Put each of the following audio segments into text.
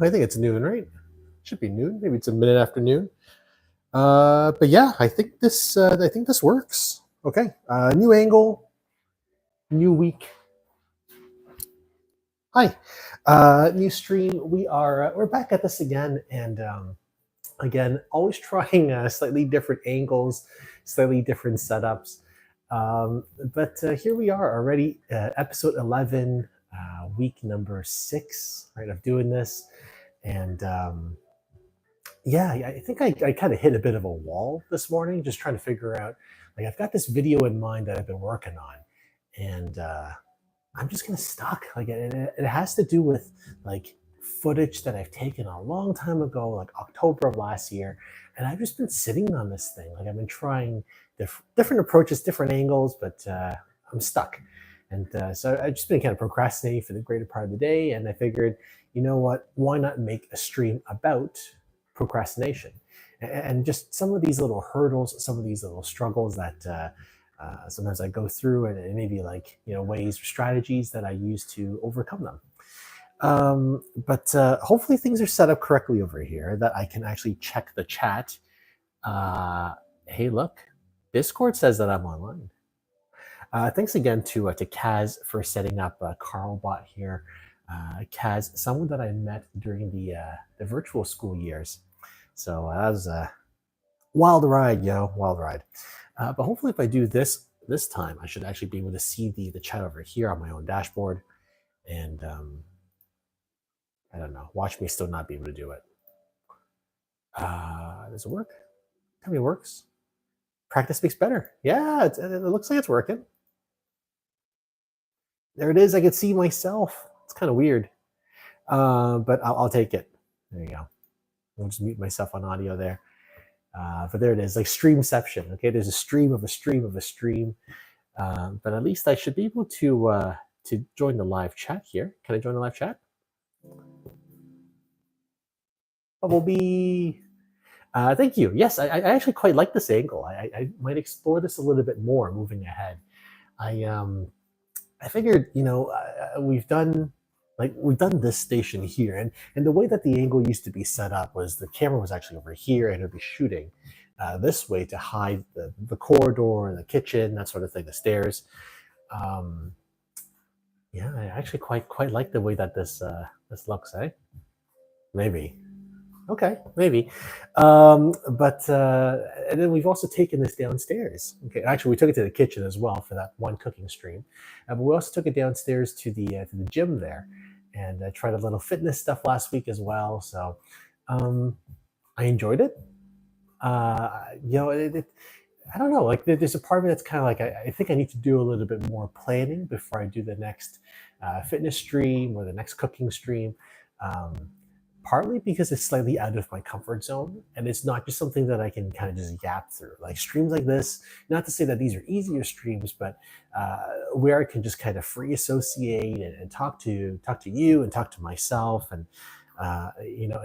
I think it's noon, right? Should be noon. Maybe it's a minute after noon. But yeah, I think this works. Okay. New angle, new week. Hi. New stream. We're back at this again, and again, always trying slightly different angles, slightly different setups. But here we are already, episode 11, week number 6, right, of doing this. And yeah, I think I kind of hit a bit of a wall this morning, just trying to figure out, like, I've got this video in mind that I've been working on, and I'm just kind of stuck. Like, it has to do with like footage that I've taken a long time ago, like October of last year, and I've just been sitting on this thing. Like, I've been trying different approaches, different angles, but I'm stuck. And so I've just been kind of procrastinating for the greater part of the day, and I figured, you know what? Why not make a stream about procrastination and just some of these little hurdles, some of these little struggles that sometimes I go through, and maybe, like, ways or strategies that I use to overcome them. But hopefully things are set up correctly over here that I can actually check the chat. Hey, look, Discord says that I'm online. Thanks again to Kaz for setting up Carlbot here. Kaz, someone that I met during the virtual school years. So that was a wild ride, wild ride. But hopefully if I do this time, I should actually be able to see the chat over here on my own dashboard. And I don't know, watch me still not be able to do it. Does it work? Tell me it works. Practice makes better. Yeah, it looks like it's working. There it is. I can see myself. It's kind of weird, but I'll take it. There you go. I'll just mute myself on audio there. But there it is, like streamception. Okay, there's a stream of a stream of a stream. But at least I should be able to join the live chat here. Can I join the live chat? Bumblebee. Thank you. Yes, I actually quite like this angle. I might explore this a little bit more moving ahead. I figured, we've done this station here, and the way that the angle used to be set up was the camera was actually over here, and it'd be shooting this way to hide the corridor and the kitchen, that sort of thing, the stairs. Yeah, I actually quite like the way that this looks, eh? Maybe. Okay, maybe. But and then we've also taken this downstairs. Okay, actually, we took it to the kitchen as well for that one cooking stream. But we also took it downstairs to the gym there, and I tried a little fitness stuff last week as well. So I enjoyed it. I don't know. Like, there's a part of me that's kind of like, I think I need to do a little bit more planning before I do the next fitness stream or the next cooking stream. Partly because it's slightly out of my comfort zone, and it's not just something that I can kind of just yap through. Like, streams like this, not to say that these are easier streams, but where I can just kind of free associate and talk to you and talk to myself, and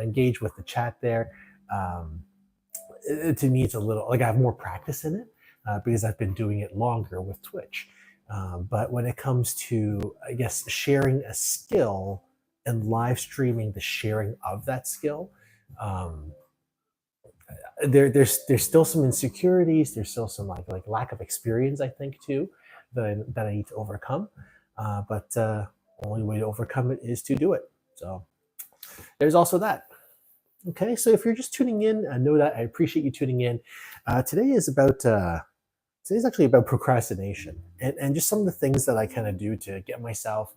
engage with the chat there. To me, it's a little like I have more practice in it because I've been doing it longer with Twitch. But when it comes to, I guess, sharing a skill and live streaming the sharing of that skill, there's still some insecurities. There's still some like lack of experience, I think, too, that I need to overcome. But only way to overcome it is to do it. So there's also that. Okay, so if you're just tuning in, know that I appreciate you tuning in. Today's actually about procrastination and just some of the things that I kind of do to get myself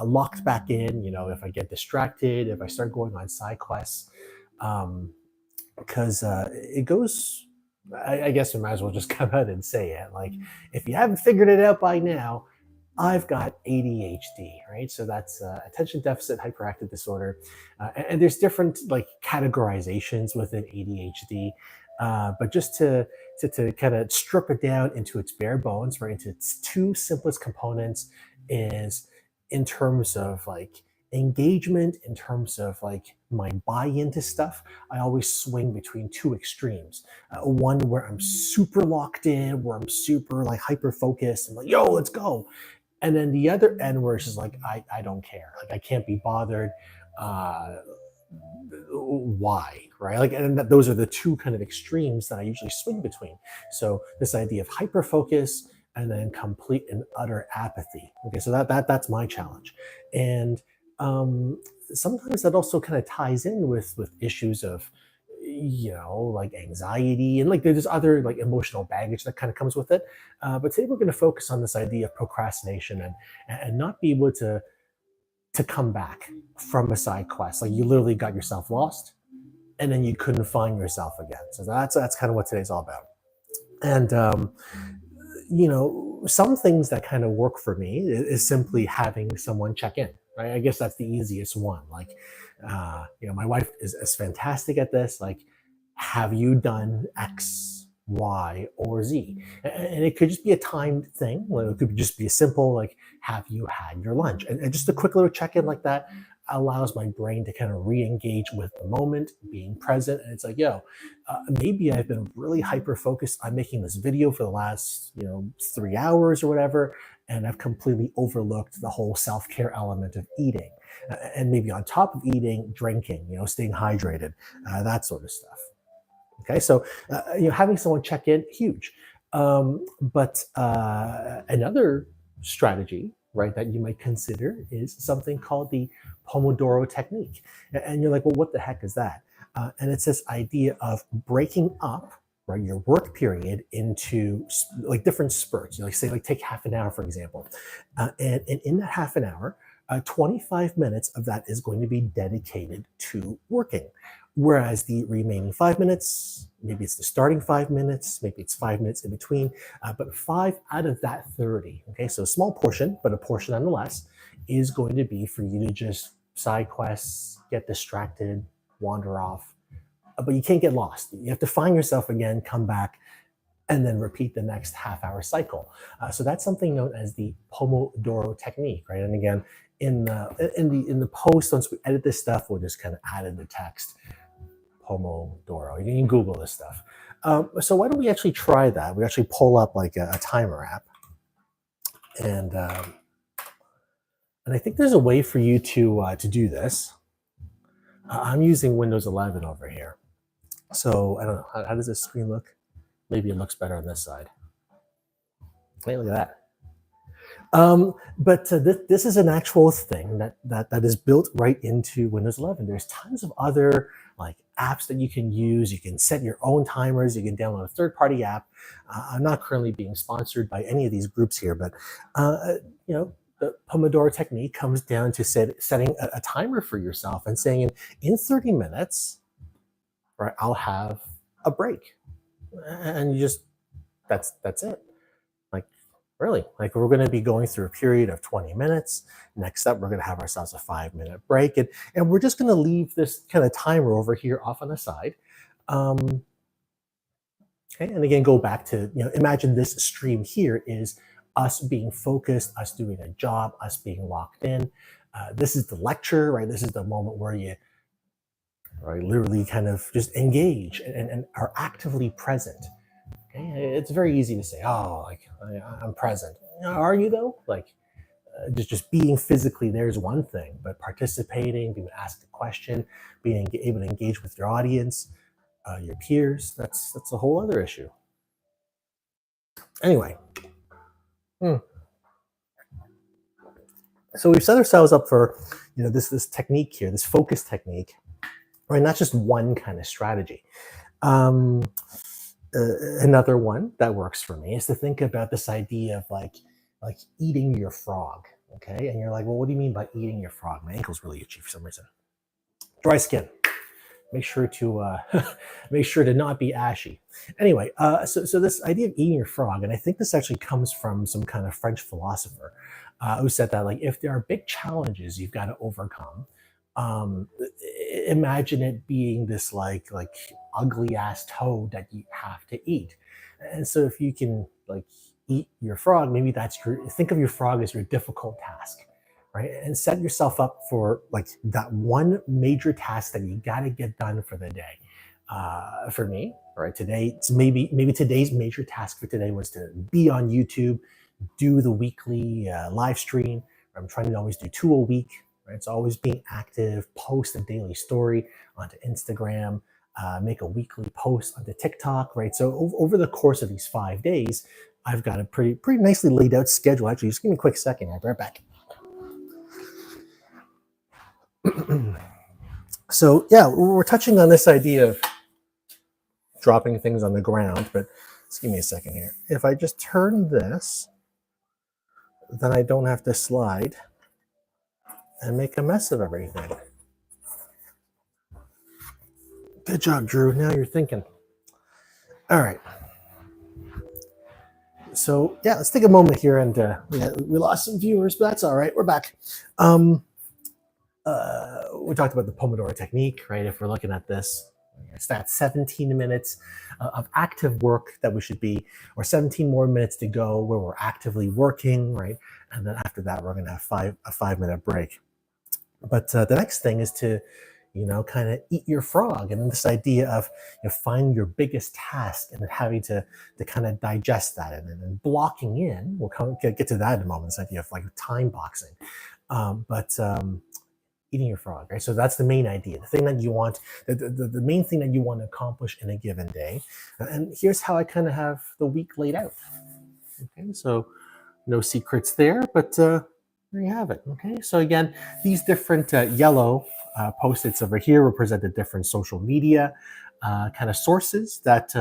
locked back in. If I get distracted, if I start going on side quests, because it goes. I guess I might as well just come out and say it. Like, if you haven't figured it out by now, I've got ADHD, right? So that's attention deficit hyperactive disorder, and there's different like categorizations within ADHD. But just to kind of strip it down into its bare bones, right, into its two simplest components, is in terms of like engagement, in terms of like my buy-in to stuff. I always swing between two extremes. One where I'm super locked in, where I'm super like hyper focused and like, yo, let's go. And then the other end where it's just like, I don't care. Like, I can't be bothered. why, right? Like, and those are the two kind of extremes that I usually swing between. So this idea of hyper focus and then complete and utter apathy. Okay, so that's my challenge, and um, sometimes that also kind of ties in with issues of, like anxiety, and like there's other like emotional baggage that kind of comes with it. But today we're going to focus on this idea of procrastination, and not be able to come back from a side quest. Like you literally got yourself lost, and then you couldn't find yourself again. So that's kind of what today's all about. And some things that kind of work for me is simply having someone check in. Right? I guess that's the easiest one. Like, my wife is fantastic at this. Like, have you done X, Y, or Z? And it could just be a timed thing. Like, it could just be a simple, like, have you had your lunch? And just a quick little check in like that allows my brain to kind of re-engage with the moment, being present. And it's like, maybe I've been really hyper focused on making this video for the last, 3 hours or whatever, and I've completely overlooked the whole self care element of eating. And maybe on top of eating, drinking, staying hydrated, that sort of stuff. Okay, so having someone check in, huge. But another strategy, right, that you might consider is something called the Pomodoro technique. And you're like, well, what the heck is that? And it's this idea of breaking up, right, your work period into like different spurts. Like say, like take half an hour, for example, and in that half an hour, 25 minutes of that is going to be dedicated to working. Whereas the remaining 5 minutes, maybe it's the starting 5 minutes, maybe it's 5 minutes in between, but five out of that 30, okay, so a small portion, but a portion nonetheless, is going to be for you to just side quests, get distracted, wander off. But you can't get lost. You have to find yourself again, come back, and then repeat the next half-hour cycle. So that's something known as the Pomodoro technique, right? And again, in the post, once we edit this stuff, we'll just kind of add in the text Pomodoro. You can Google this stuff. So why don't we actually try that? We actually pull up like a timer app, and I think there's a way for you to do this. I'm using Windows 11 over here, so I don't know how does this screen look. Maybe it looks better on this side. Hey, look at that. But this is an actual thing that is built right into Windows 11. There's tons of other like apps that you can use. You can set your own timers. You can download a third-party app. I'm not currently being sponsored by any of these groups here, but the Pomodoro technique comes down to setting a timer for yourself and saying in 30 minutes, right, I'll have a break, and you just that's it. Like, really, like we're going to be going through a period of 20 minutes. Next up, we're going to have ourselves a 5 minute break. And we're just going to leave this kind of timer over here off on the side. Okay. And again, go back to, imagine this stream here is us being focused, us doing a job, us being locked in. This is the lecture, right? This is the moment where you literally kind of just engage and are actively present. Okay? It's very easy to say, oh, like I'm present. Are you though? Like just being physically there is one thing, but participating, being asked a question, being able to engage with your audience, your peers, that's a whole other issue. Anyway, so we've set ourselves up for this technique here, this focus technique, right? Not just one kind of strategy. Another one that works for me is to think about this idea of like eating your frog. Okay, and you're like, well, what do you mean by eating your frog? My ankle's really itchy for some reason. Dry skin. Make sure to make sure to not be ashy. Anyway, so this idea of eating your frog, and I think this actually comes from some kind of French philosopher who said that like if there are big challenges you've got to overcome, imagine it being this like ugly ass toad that you have to eat. And so if you can like eat your frog, maybe think of your frog as your difficult task, right? And set yourself up for like that one major task that you got to get done for the day. For me, right, today, it's maybe today's major task for today was to be on YouTube, do the weekly live stream. I'm trying to always do 2 a week. right? So always being active, post a daily story onto Instagram, make a weekly post onto TikTok, right? So over the course of these 5 days, I've got a pretty nicely laid out schedule. Actually, just give me a quick second. I'll be right back. So yeah, we're touching on this idea of dropping things on the ground, but just give me a second here. If I just turn this, then I don't have to slide and make a mess of everything. Good job, Drew. Now you're thinking. All right. So yeah, let's take a moment here, and we lost some viewers, but that's all right. We're back. We talked about the Pomodoro technique, right? If we're looking at this, it's that 17 minutes of active work that we should be, or 17 more minutes to go where we're actively working, right? And then after that, we're going to have a 5 minute break. But the next thing is to, kind of eat your frog, and this idea of finding your biggest task and then having to kind of digest that, and then blocking in. We'll get to that in a moment. This idea of like time boxing, but eating your frog, right? So that's the main idea. The thing that you want, the main thing that you want to accomplish in a given day. And here's how I kind of have the week laid out. Okay, so no secrets there, but there you have it. Okay, so again, these different yellow post-its over here represent the different social media kind of sources that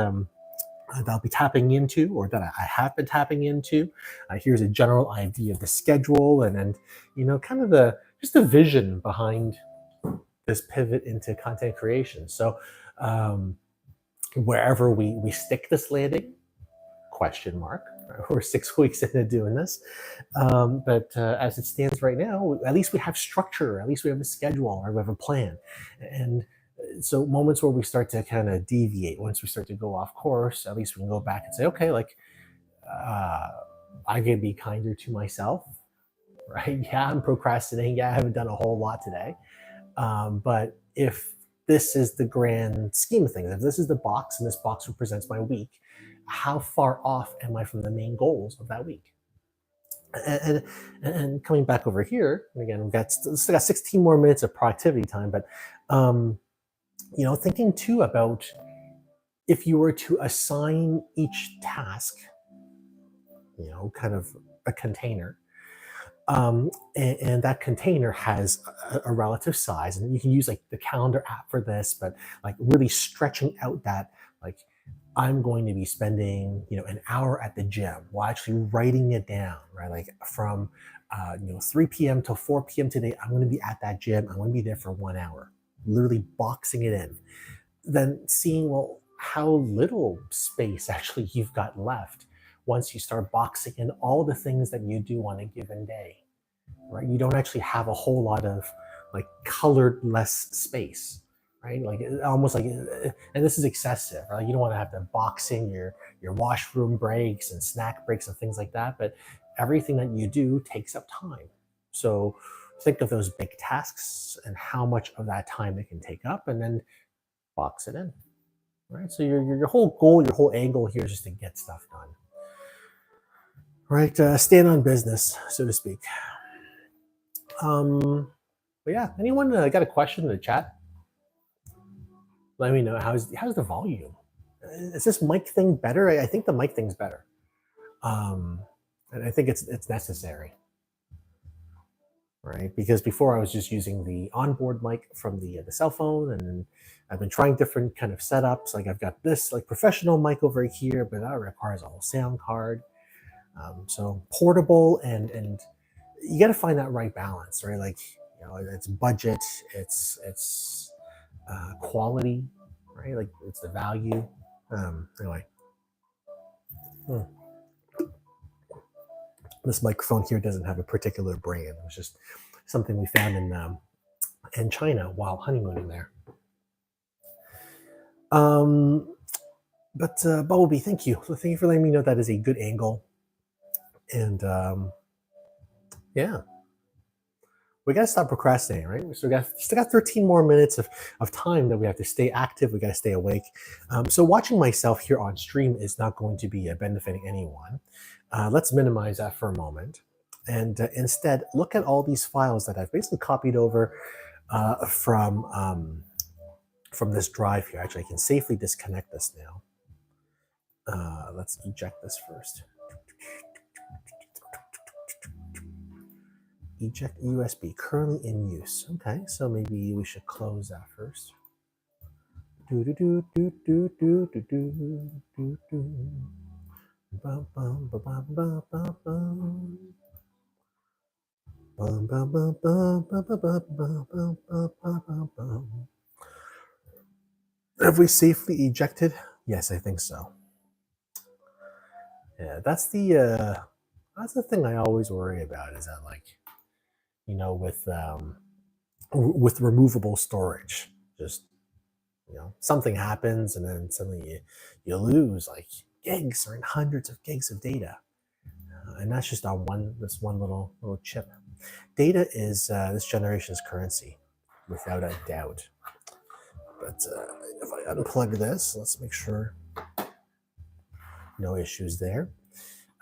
I'll be tapping into, or that I have been tapping into. Here's a general idea of the schedule, and kind of just the vision behind this pivot into content creation. So wherever we stick this landing, question mark. We're 6 weeks into doing this, but as it stands right now, at least we have structure. At least we have a schedule, or we have a plan, and so moments where we start to kind of deviate, once we start to go off course, at least we can go back and say, okay, like I can be kinder to myself, right? Yeah, I'm procrastinating. Yeah, I haven't done a whole lot today, but if this is the grand scheme of things, if this is the box and this box represents my week, how far off am I from the main goals of that week? And coming back over here, and again, we've got still got 16 more minutes of productivity time, but thinking too about if you were to assign each task, kind of a container, and that container has a relative size, and you can use like the calendar app for this, but like really stretching out that, like, I'm going to be spending, an hour at the gym, while actually writing it down, right? Like from, 3 p.m. till 4 p.m. today, I'm going to be at that gym. I'm going to be there for 1 hour, literally boxing it in. Then seeing, well, how little space actually you've got left once you start boxing in all the things that you do on a given day, right? You don't actually have a whole lot of like colored less space, right? Like almost like, and this is excessive, right? You don't want to have to box in your washroom breaks and snack breaks and things like that, but everything that you do takes up time. So think of those big tasks and how much of that time it can take up, and then box it in, right? So your whole goal, your whole angle here is just to get stuff done, right? Stand on business, so to speak. But yeah, anyone got a question in the chat? Let me know. How's the volume? Is this mic thing better? I think the mic thing's better, and I think it's necessary, right? Because before I was just using the onboard mic from the cell phone, and I've been trying different kind of setups. Like I've got this like professional mic over here, but that requires a whole sound card. So portable, and you got to find that right balance, right? Like it's budget, it's quality, right? Like it's the value. Anyway, this microphone here doesn't have a particular brand. It was just something we found in China while honeymooning there. But Bumblebee, thank you. So thank you for letting me know that is a good angle. And yeah, we got to stop procrastinating, right? So we still got 13 more minutes of time that we have to stay active. We got to stay awake. So watching myself here on stream is not going to be benefiting anyone. Let's minimize that for a moment. and instead look at all these files that I've basically copied over from this drive here. Actually, I can safely disconnect this now. Let's eject this first. Eject USB, currently in use. Okay, so maybe we should close that first. Do do do do do do do do do do. Bum bum bum bum bum bum bum. Bum bum bum bum bum bum bum bum bum bum bum. Have we safely ejected? Yes, I think so. Yeah, that's the thing I always worry about, is that, like, with removable storage, just, something happens and then suddenly you lose like gigs or hundreds of gigs of data, and that's just on this one little chip. Data is this generation's currency, without a doubt. But if I unplug this, let's make sure no issues there.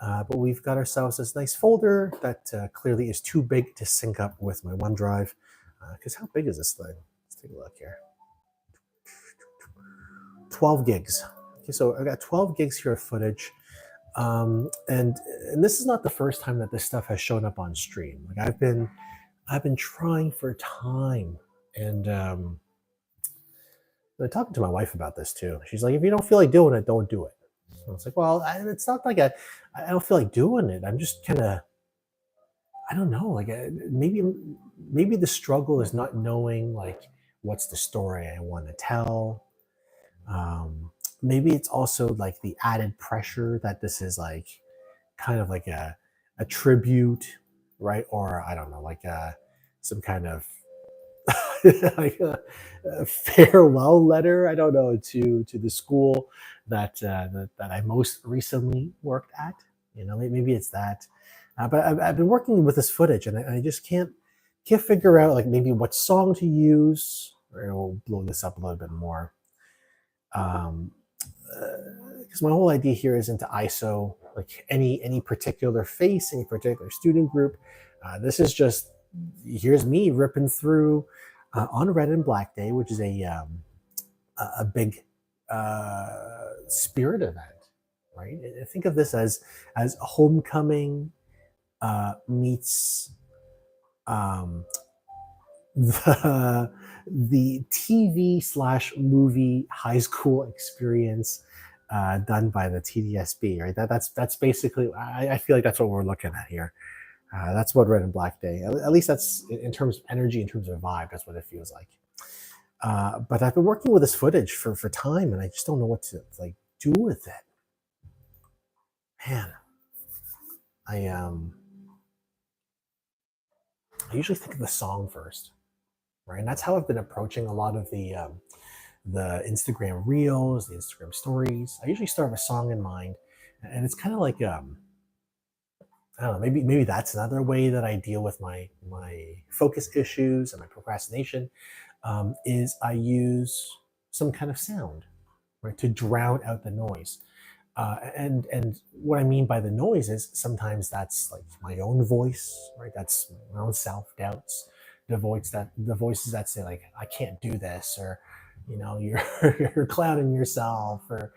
But we've got ourselves this nice folder that clearly is too big to sync up with my OneDrive. Because how big is this thing? Let's take a look here. 12 gigs. Okay, so I got 12 gigs here of footage. And this is not the first time that this stuff has shown up on stream. Like, I've been trying for time, and I'm talking to my wife about this too. She's like, if you don't feel like doing it, don't do it. So it's like, well, it's not like I don't feel like doing it. I'm just kind of, I don't know, like, maybe the struggle is not knowing, like, what's the story I want to tell. Maybe it's also like the added pressure that this is like kind of like a tribute, right? Or I don't know, like some kind of like a farewell letter. I don't know, to the school that I most recently worked at. Maybe it's that. But I've been working with this footage, and I just can't figure out, like, maybe what song to use. Or we'll blow this up a little bit more. Because my whole idea here isn't to ISO like any particular face, any particular student group. This is just, here's me ripping through on Red and Black Day, which is a big spirit event, right? I think of this as homecoming meets the TV/movie high school experience done by the TDSB, right? That's basically, I feel like that's what we're looking at here. That's what Red and Black Day, at least that's in terms of energy, in terms of vibe, that's what it feels like. But I've been working with this footage for time, and I just don't know what to, like, do with it. Man, I usually think of the song first, right? And that's how I've been approaching a lot of the Instagram reels, the Instagram stories. I usually start with a song in mind, and it's kind of like I don't know. Maybe that's another way that I deal with my focus issues and my procrastination. Is I use some kind of sound, right, to drown out the noise. And what I mean by the noise is sometimes that's like my own voice, right? That's my own self doubts, the voices that say, like, I can't do this, or you're you're clowning yourself, or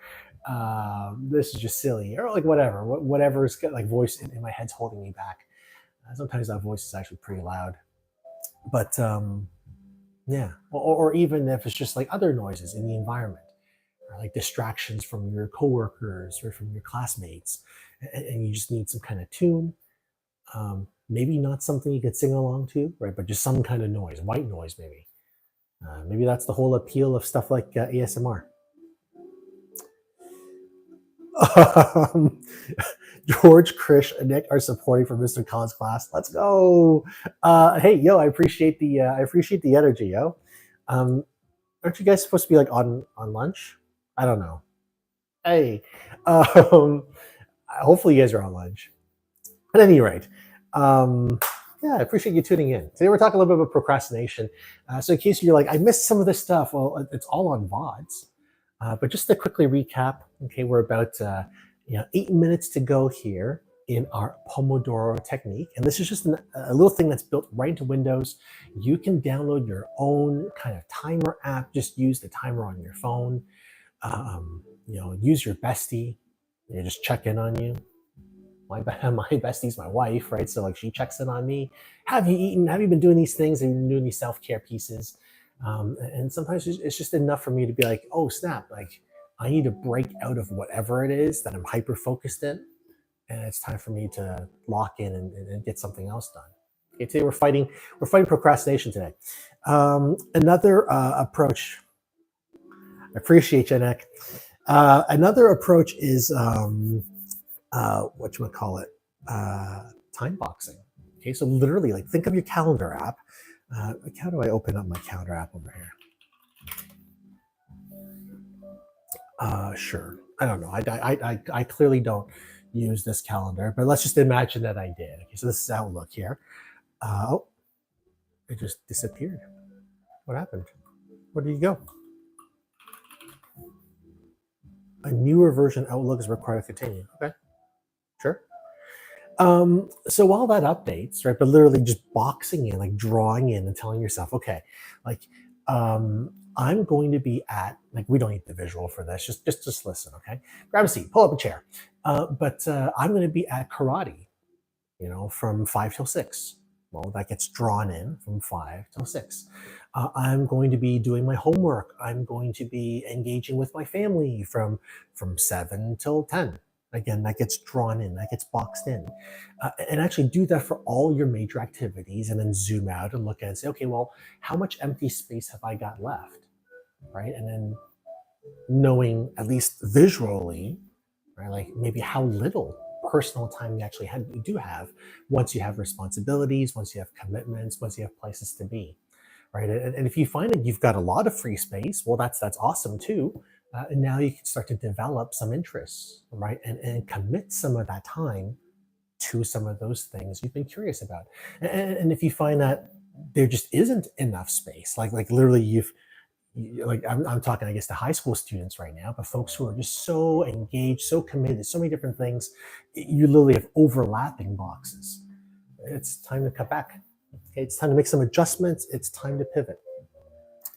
this is just silly, or like whatever's got, like, voice in my head's holding me back. Sometimes that voice is actually pretty loud, but yeah, or even if it's just like other noises in the environment, or like distractions from your coworkers or from your classmates, and you just need some kind of tune. Maybe not something you could sing along to, right? But just some kind of noise, white noise, maybe. Maybe that's the whole appeal of stuff like ASMR. Um, George, Krish, and Nick are supporting for Mr. Collins class. Let's go. Hey, yo, I appreciate the energy, yo. Aren't you guys supposed to be like on lunch? I don't know. Hey, hopefully you guys are on lunch. At any rate, yeah, I appreciate you tuning in. Today we're talking a little bit about procrastination. So in case you're like, I missed some of this stuff, well, it's all on VODs. But just to quickly recap, okay, we're about 8 minutes to go here. in our Pomodoro technique. And this is just a little thing that's built right into Windows. You can download your own kind of timer app. Just use the timer on your phone. Use your bestie. Just check in on you. My bestie's my wife, right? So like she checks in on me. Have you eaten? Have you been doing these things? Have you been doing these self-care pieces? And sometimes it's just enough for me to be like, oh snap, like I need to break out of whatever it is that I'm hyper focused in, and it's time for me to lock in and get something else done. Okay, today we're fighting procrastination today. Another approach. I appreciate you, Nick. Another approach is what you would call it, time boxing. Okay, so literally, like think of your calendar app. How do I open up my calendar app over here? Sure. I don't know. I clearly don't use this calendar, but let's just imagine that I did. Okay, so this is Outlook here. Oh, it just disappeared. What happened? Where did you go? A newer version Outlook is required to continue. Okay, sure. So while that updates, right, but literally just boxing in, like drawing in and telling yourself, okay, like I'm going to be at, like, we don't need the visual for this, just listen, okay? Grab a seat, pull up a chair. But I'm going to be at karate, from 5 till 6. Well, that gets drawn in from 5 till 6. I'm going to be doing my homework. I'm going to be engaging with my family from 7 till 10. Again, that gets drawn in, that gets boxed in. And actually do that for all your major activities, and then zoom out and look at it and say, okay, well, how much empty space have I got left? Right? And then knowing, at least visually, right, like maybe how little personal time you do have once you have responsibilities, once you have commitments, once you have places to be, right? And if you find that you've got a lot of free space, well, that's awesome too. And now you can start to develop some interests, right? And commit some of that time to some of those things you've been curious about. And if you find that there just isn't enough space, like literally I'm talking, I guess, to high school students right now, but folks who are just so engaged, so committed, so many different things, you literally have overlapping boxes. It's time to cut back. Okay, it's time to make some adjustments. It's time to pivot.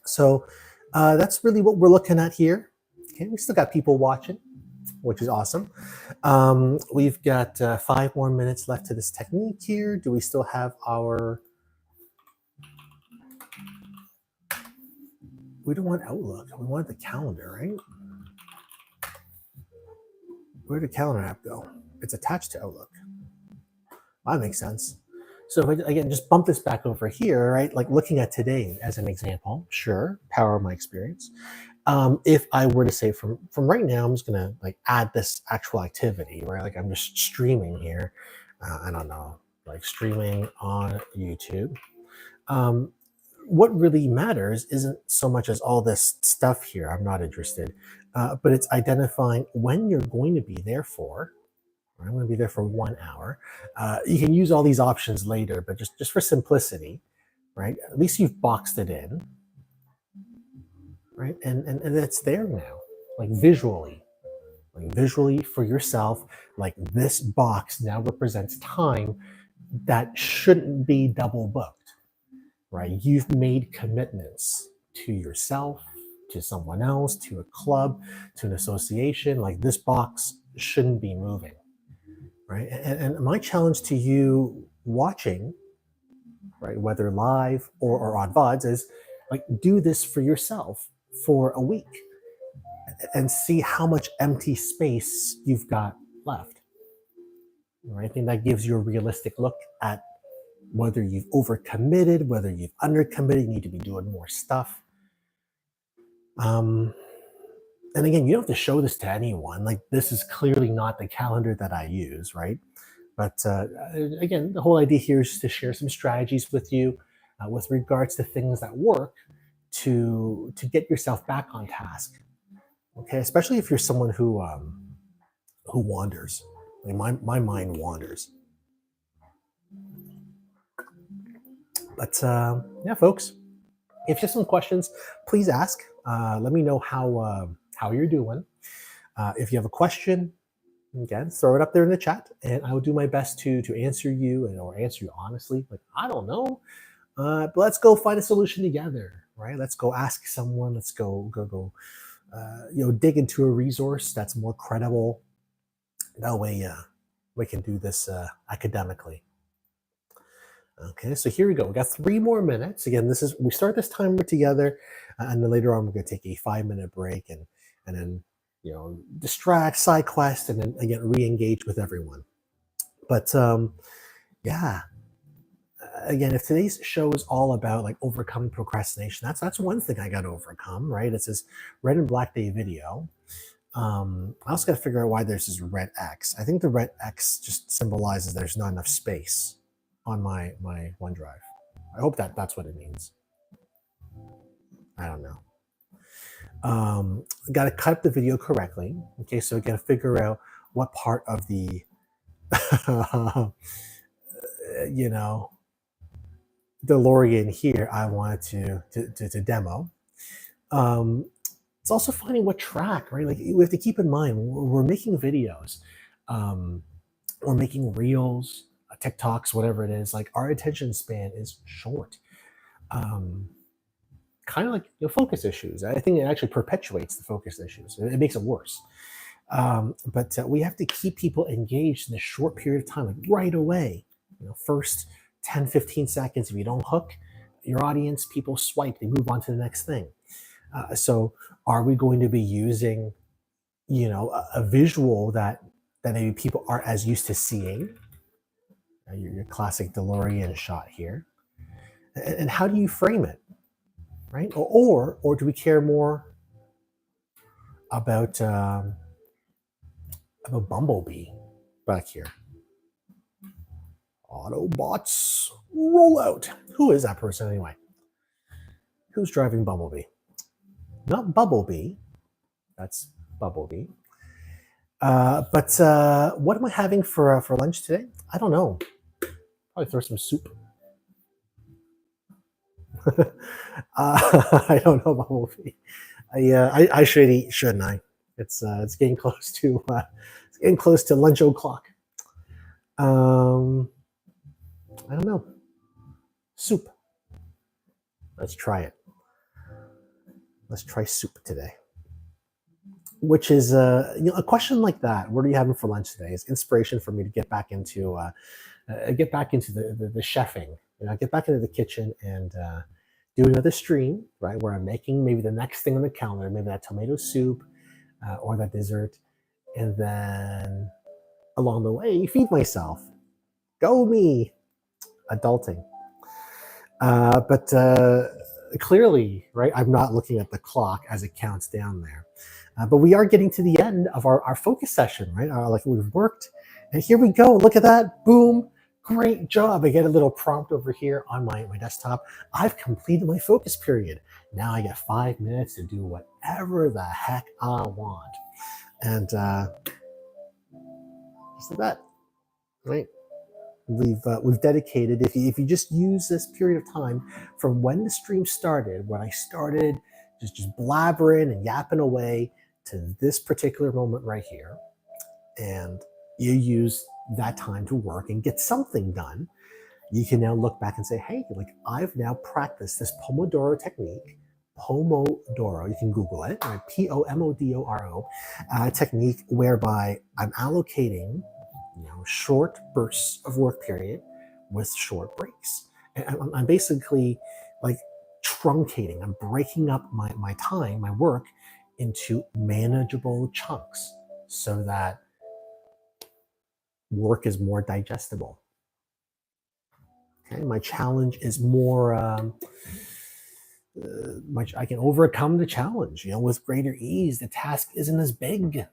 So that's really what we're looking at here. Okay, we still got people watching, which is awesome. We've got 5 more minutes left to this technique here. Do we still have our... We don't want Outlook. We want the calendar, right? Where did the calendar app go? It's attached to Outlook. That makes sense. So if I, again, just bump this back over here, right? Like looking at today as an example, sure, power of my experience. If I were to say from right now, I'm just gonna like add this actual activity, right? Like I'm just streaming here. I don't know, like streaming on YouTube. What really matters isn't so much as all this stuff here. I'm not interested, but it's identifying when you're going to be there for. I'm going to be there for 1 hour. You can use all these options later, but just for simplicity, right? At least you've boxed it in, right? And it's there now, like visually for yourself. Like this box now represents time that shouldn't be double booked. Right? You've made commitments to yourself, to someone else, to a club, to an association. Like this box shouldn't be moving, right? And my challenge to you watching, right, whether live or on VODs, is like do this for yourself for a week and see how much empty space you've got left. Right? I think that gives you a realistic look at whether you've overcommitted, whether you've undercommitted, you need to be doing more stuff. And again, you don't have to show this to anyone. Like this is clearly not the calendar that I use, right? But again, the whole idea here is to share some strategies with you with regards to things that work to get yourself back on task. Okay, especially if you're someone who wanders. Like my mind wanders. But yeah, folks, if you have some questions, please ask. Let me know how you're doing. If you have a question, Again, throw it up there in the chat, and I will do my best to answer you or answer you honestly. Like, I don't know, but let's go find a solution together, right? Let's go ask someone. Let's go. Dig into a resource that's more credible. That way, we can do this academically. Okay, so here we go. We got 3 more minutes. Again, we start this timer together, and then later on we're going to take a 5 minute break and then distract, side quest, and then again re-engage with everyone. But yeah, again, if today's show is all about like overcoming procrastination, that's one thing I got to overcome, right? It's this red and black day video. I also got to figure out why there's this red X. I think the red X just symbolizes there's not enough space on my OneDrive. I hope that's what it means. I don't know. Got to cut up the video correctly. Okay, so I got to figure out what part of the, DeLorean here I wanted to demo. It's also finding what track, right? Like we have to keep in mind we're making videos, we're making reels, TikToks, whatever it is. Like our attention span is short. Kind of like focus issues. I think it actually perpetuates the focus issues. It makes it worse. But we have to keep people engaged in a short period of time, like right away. First 10, 15 seconds, if you don't hook your audience, people swipe, they move on to the next thing. So are we going to be using, a visual that maybe people aren't as used to seeing? Your classic DeLorean shot here. And how do you frame it? Right? Or do we care more about Bumblebee back here? Autobots roll out. Who is that person anyway? Who's driving Bumblebee? Not Bumblebee. That's Bumblebee. But what am I having for lunch today? I don't know. Probably throw some soup. I don't know, Bumblebee. I should eat, shouldn't I? It's getting close to lunch o'clock. I don't know. Soup. Let's try it. Let's try soup today. Which is a question like that. What are you having for lunch today? Is inspiration for me to get back into the chefing. Get back into the kitchen and do another stream, right? Where I'm making maybe the next thing on the calendar, maybe that tomato soup or that dessert, and then along the way feed myself. Go me, adulting. But clearly, right? I'm not looking at the clock as it counts down there. But we are getting to the end of our focus session, right? Like we've worked, and here we go. Look at that, boom. Great job. I get a little prompt over here on my desktop. I've completed my focus period. Now I get 5 minutes to do whatever the heck I want. And just like that, right? We've dedicated, if you just use this period of time from when the stream started, when I started just blabbering and yapping away to this particular moment right here, and you use that time to work and get something done, you can now look back and say, hey, like I've now practiced this Pomodoro technique. Pomodoro, you can Google it, right? Pomodoro technique, whereby I'm allocating short bursts of work period with short breaks. And I'm basically like truncating, I'm breaking up my time, my work into manageable chunks so that work is more digestible. Okay, my challenge is more, I can overcome the challenge, with greater ease. The task isn't as big.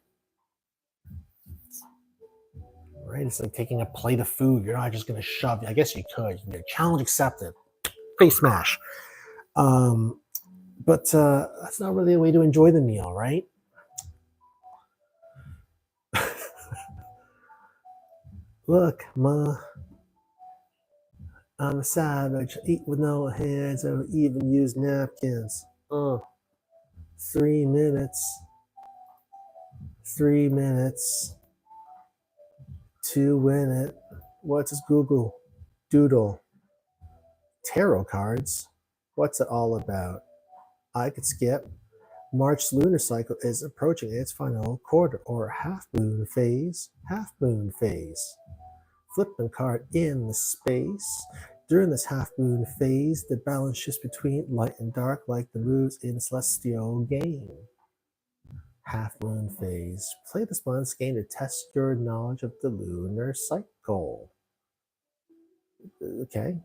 Right? It's like taking a plate of food. You're not just going to shove. I guess you could. Challenge accepted. Face smash. But that's not really a way to enjoy the meal, right? Look, Ma, I'm a savage. Eat with no hands or even use napkins. 3 minutes. 3 minutes. to win it. What's this Google Doodle? Tarot cards? What's it all about? I could skip. March's lunar cycle is approaching its final quarter or half moon phase. Half moon phase. Flip the card in the space. During this half moon phase, the balance shifts between light and dark like the moves in celestial game. Half moon phase. Play this month's game to test your knowledge of the lunar cycle. Okay.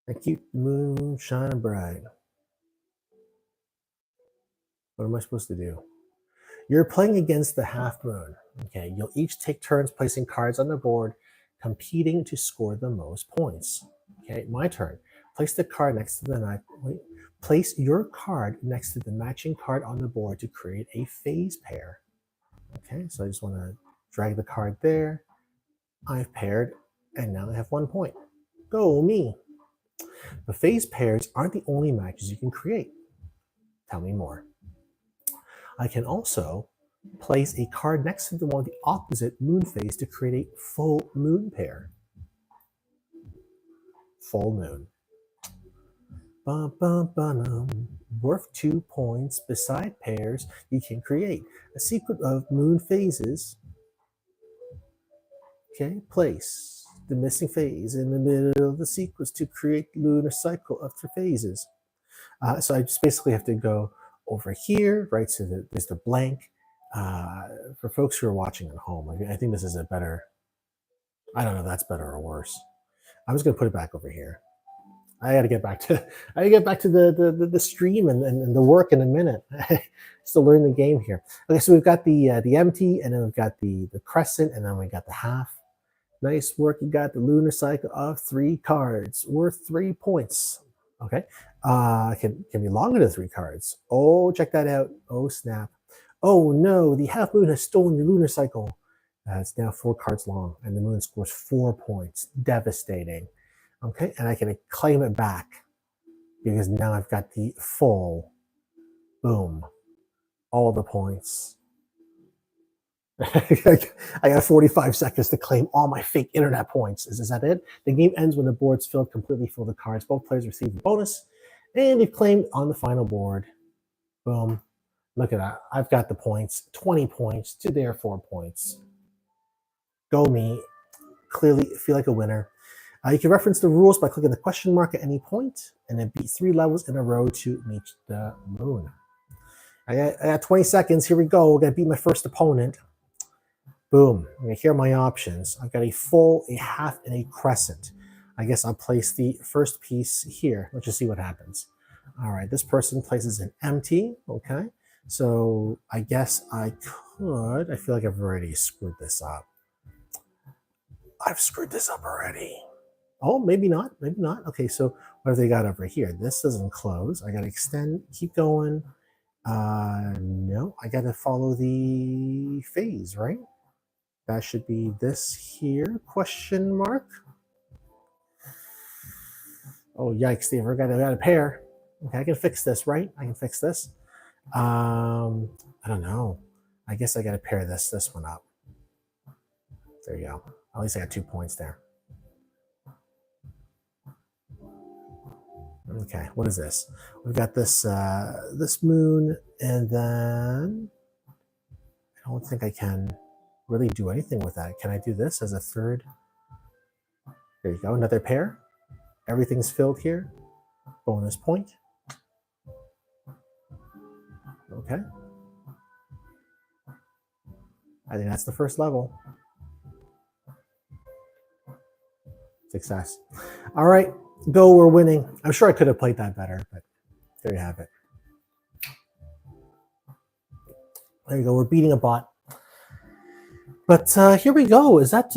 And keep the moon shining bright. What am I supposed to do? You're playing against the half moon. Okay, you'll each take turns placing cards on the board, competing to score the most points. Okay, my turn. Place the card next to the knife. Place your card next to the matching card on the board to create a phase pair. Okay, so I just want to drag the card there. I've paired, and now I have 1 point. Go me. But phase pairs aren't the only matches you can create. Tell me more. I can also place a card next to the one of the opposite moon phase to create a full moon pair. Full moon. Bum, bum, bum, worth 2 points. Beside pairs, you can create a sequence of moon phases. Okay, place the missing phase in the middle of the sequence to create the lunar cycle of 3 phases. So I just basically have to go over here, right? So there's the blank. For folks who are watching at home, I think this is a better, I don't know if that's better or worse. I'm just going to put it back over here. I got to get back to the stream and the work in a minute. Still learn the game here. Okay, so we've got the empty, and then we've got the crescent, and then we got the half. Nice work. You got the lunar cycle of 3 cards worth 3 points. Okay, can be longer than 3 cards. Oh, check that out. Oh snap. Oh no, the half moon has stolen your lunar cycle. It's now 4 cards long, and the moon scores 4 points. Devastating. Okay, and I can claim it back because now I've got the full, boom, all the points. I got 45 seconds to claim all my fake internet points. Is that it? The game ends when the board's filled completely full of cards. Both players receive a bonus, and they've claimed on the final board. Boom. Look at that. I've got the points. 20 points to their 4 points. Go me. Clearly feel like a winner. You can reference the rules by clicking the question mark at any point, and then beat 3 levels in a row to meet the moon. I got 20 seconds. Here we go. We're going to beat my first opponent. Boom. Here are my options. I've got a full, a half, and a crescent. I guess I'll place the first piece here. Let's just see what happens. All right, this person places an empty. Okay, so I guess I could. I feel like I've already screwed this up. I've screwed this up already. Oh, maybe not. Maybe not. Okay, so what have they got over here? This doesn't close. I got to extend, keep going. No, I got to follow the phase, right? That should be this here, question mark. Oh, yikes, Steve, I got a pair. Okay, I can fix this, right? I can fix this. I don't know. I guess I got to pair this one up. There you go. At least I got 2 points there. Okay, what is this? We've got this this moon, and then I don't think I can really do anything with that. Can I do this as a third? There you go, another pair. Everything's filled here. Bonus point. Okay. I think that's the first level. Success. All right, go, we're winning. I'm sure I could have played that better, but there you have it. There you go, we're beating a bot. But here we go. Is that,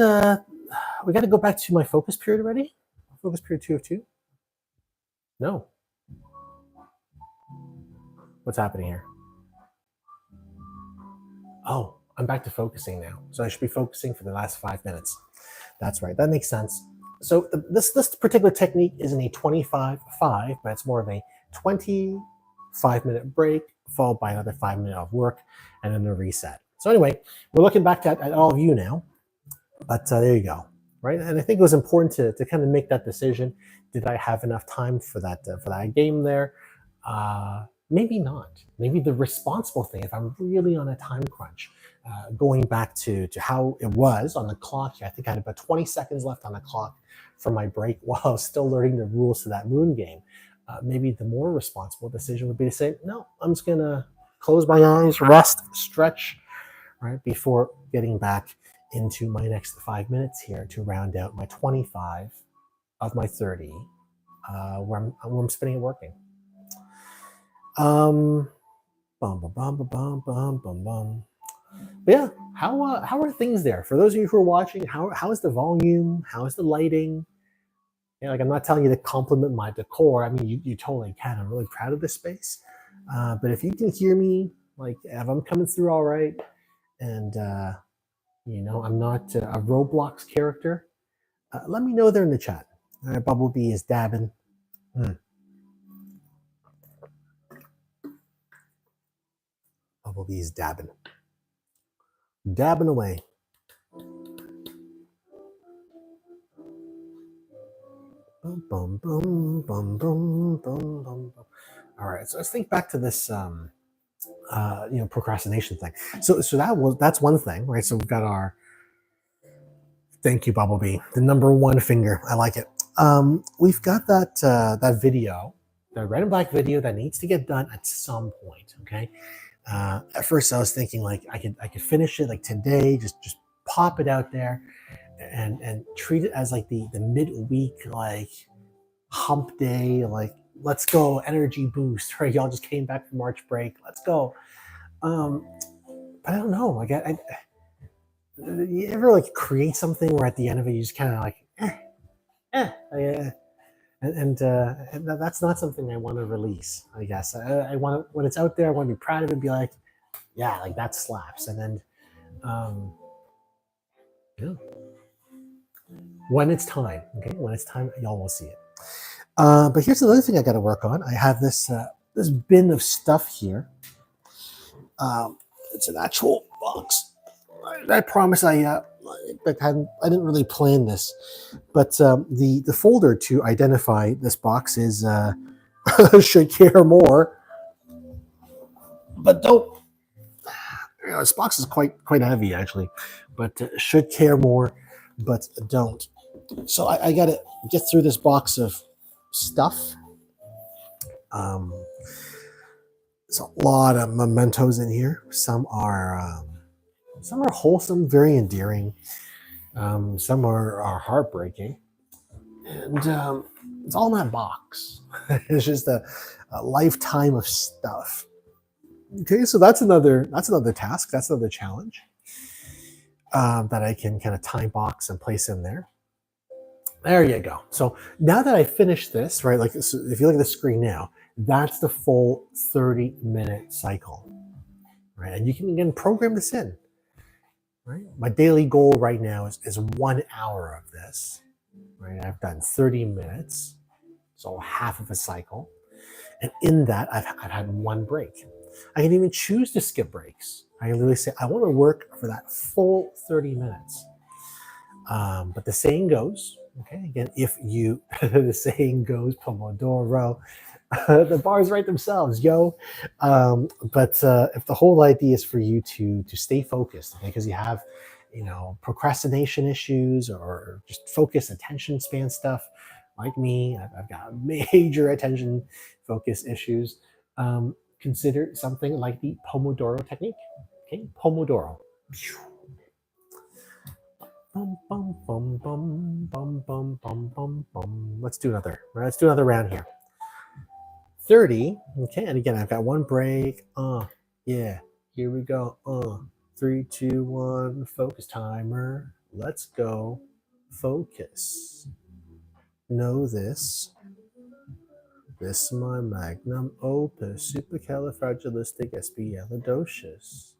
we got to go back to my focus period already? Focus period 2 of 2? No. What's happening here? Oh, I'm back to focusing now. So I should be focusing for the last 5 minutes. That's right, that makes sense. So this particular technique isn't a 25-5, but it's more of a 25-minute break, followed by another 5 minutes of work, and then a reset. So anyway, we're looking back at all of you now. But there you go, right? And I think it was important to kind of make that decision. Did I have enough time for that game there? Maybe not. Maybe the responsible thing, if I'm really on a time crunch, going back to how it was on the clock, I think I had about 20 seconds left on the clock for my break while I was still learning the rules to that moon game. Maybe the more responsible decision would be to say, no, I'm just gonna close my eyes, rest, stretch, right, before getting back into my next 5 minutes here to round out my 25 of my 30, where I'm spending it working. Um, bum, bum, bum, bum, bum, bum, bum. But yeah, how are things there for those of you who are watching? How is the volume? How is the lighting? Yeah, like I'm not telling you to compliment my decor. I mean, you totally can. I'm really proud of this space. But if you can hear me, like if I'm coming through all right, and I'm not a Roblox character, let me know there in the chat. All right, Bumblebee is dabbing. Bumblebee is dabbing. Dabbing away. Bum, bum, bum, bum, bum, bum, bum. All right, so let's think back to this procrastination thing. So that's one thing, right? So we've got our thank you, Bumblebee, the number one finger. I like it. We've got that video, the red and black video that needs to get done at some point. Okay. At first, I was thinking like I could finish it like today, just pop it out there, and treat it as like the midweek like hump day, like let's go energy boost. Right, y'all just came back from March break. Let's go. But I don't know. Like you ever like create something where at the end of it you just kind of like, yeah, and that's not something I want to release. I guess I want to, when it's out there, I want to be proud of it and be like, yeah, like that slaps. And then, yeah, when it's time, okay, when it's time, y'all will see it. But here's another thing I got to work on. I have this this bin of stuff here. It's an actual box. I promise I didn't really plan this, but the folder to identify this box is should care more, but don't. This box is quite heavy actually, but should care more, but don't. So I got to get through this box of stuff. There's a lot of mementos in here. Some are wholesome, very endearing. Some are heartbreaking, and it's all in that box. It's just a lifetime of stuff. Okay, so that's another task. That's another challenge that I can kind of time box and place in there. There you go. So now that I finished this, right? Like, so if you look at the screen now, that's the full 30-minute cycle, right? And you can again program this in. Right? My daily goal right now is 1 hour of this. Right? I've done 30 minutes, so half of a cycle. And in that, I've had one break. I can even choose to skip breaks. I can literally say, I want to work for that full 30 minutes. But the saying goes, okay, again, if you, the saying goes, Pomodoro, the bars write themselves, yo. But if the whole idea is for you to stay focused, okay, because you have, procrastination issues or just focus, attention span stuff, like me, I've got major attention focus issues. Consider something like the Pomodoro technique. Okay, Pomodoro. Bum, bum, bum, bum, bum, bum, bum, bum, bum. Let's do another. Right, let's do another round here. 30. Okay, and again, I've got one break. Yeah, here we go. 3, 2, 1. Focus timer. Let's go. Focus. Know this. This is my magnum opus, supercalifragilisticexpialidocious.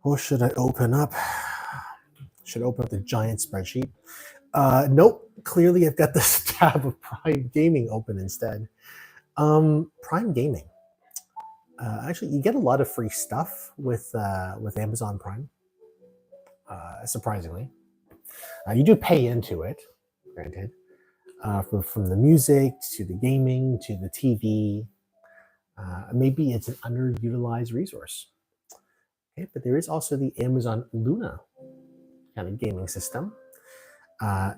Or should I open up? Should open up the giant spreadsheet. Nope. Clearly, I've got this tab of Prime Gaming open instead. Prime Gaming. Actually, you get a lot of free stuff with Amazon Prime. surprisingly. You do pay into it, granted, from the music to the gaming to the TV. Maybe it's an underutilized resource. Okay, but there is also the Amazon Luna kind of gaming system,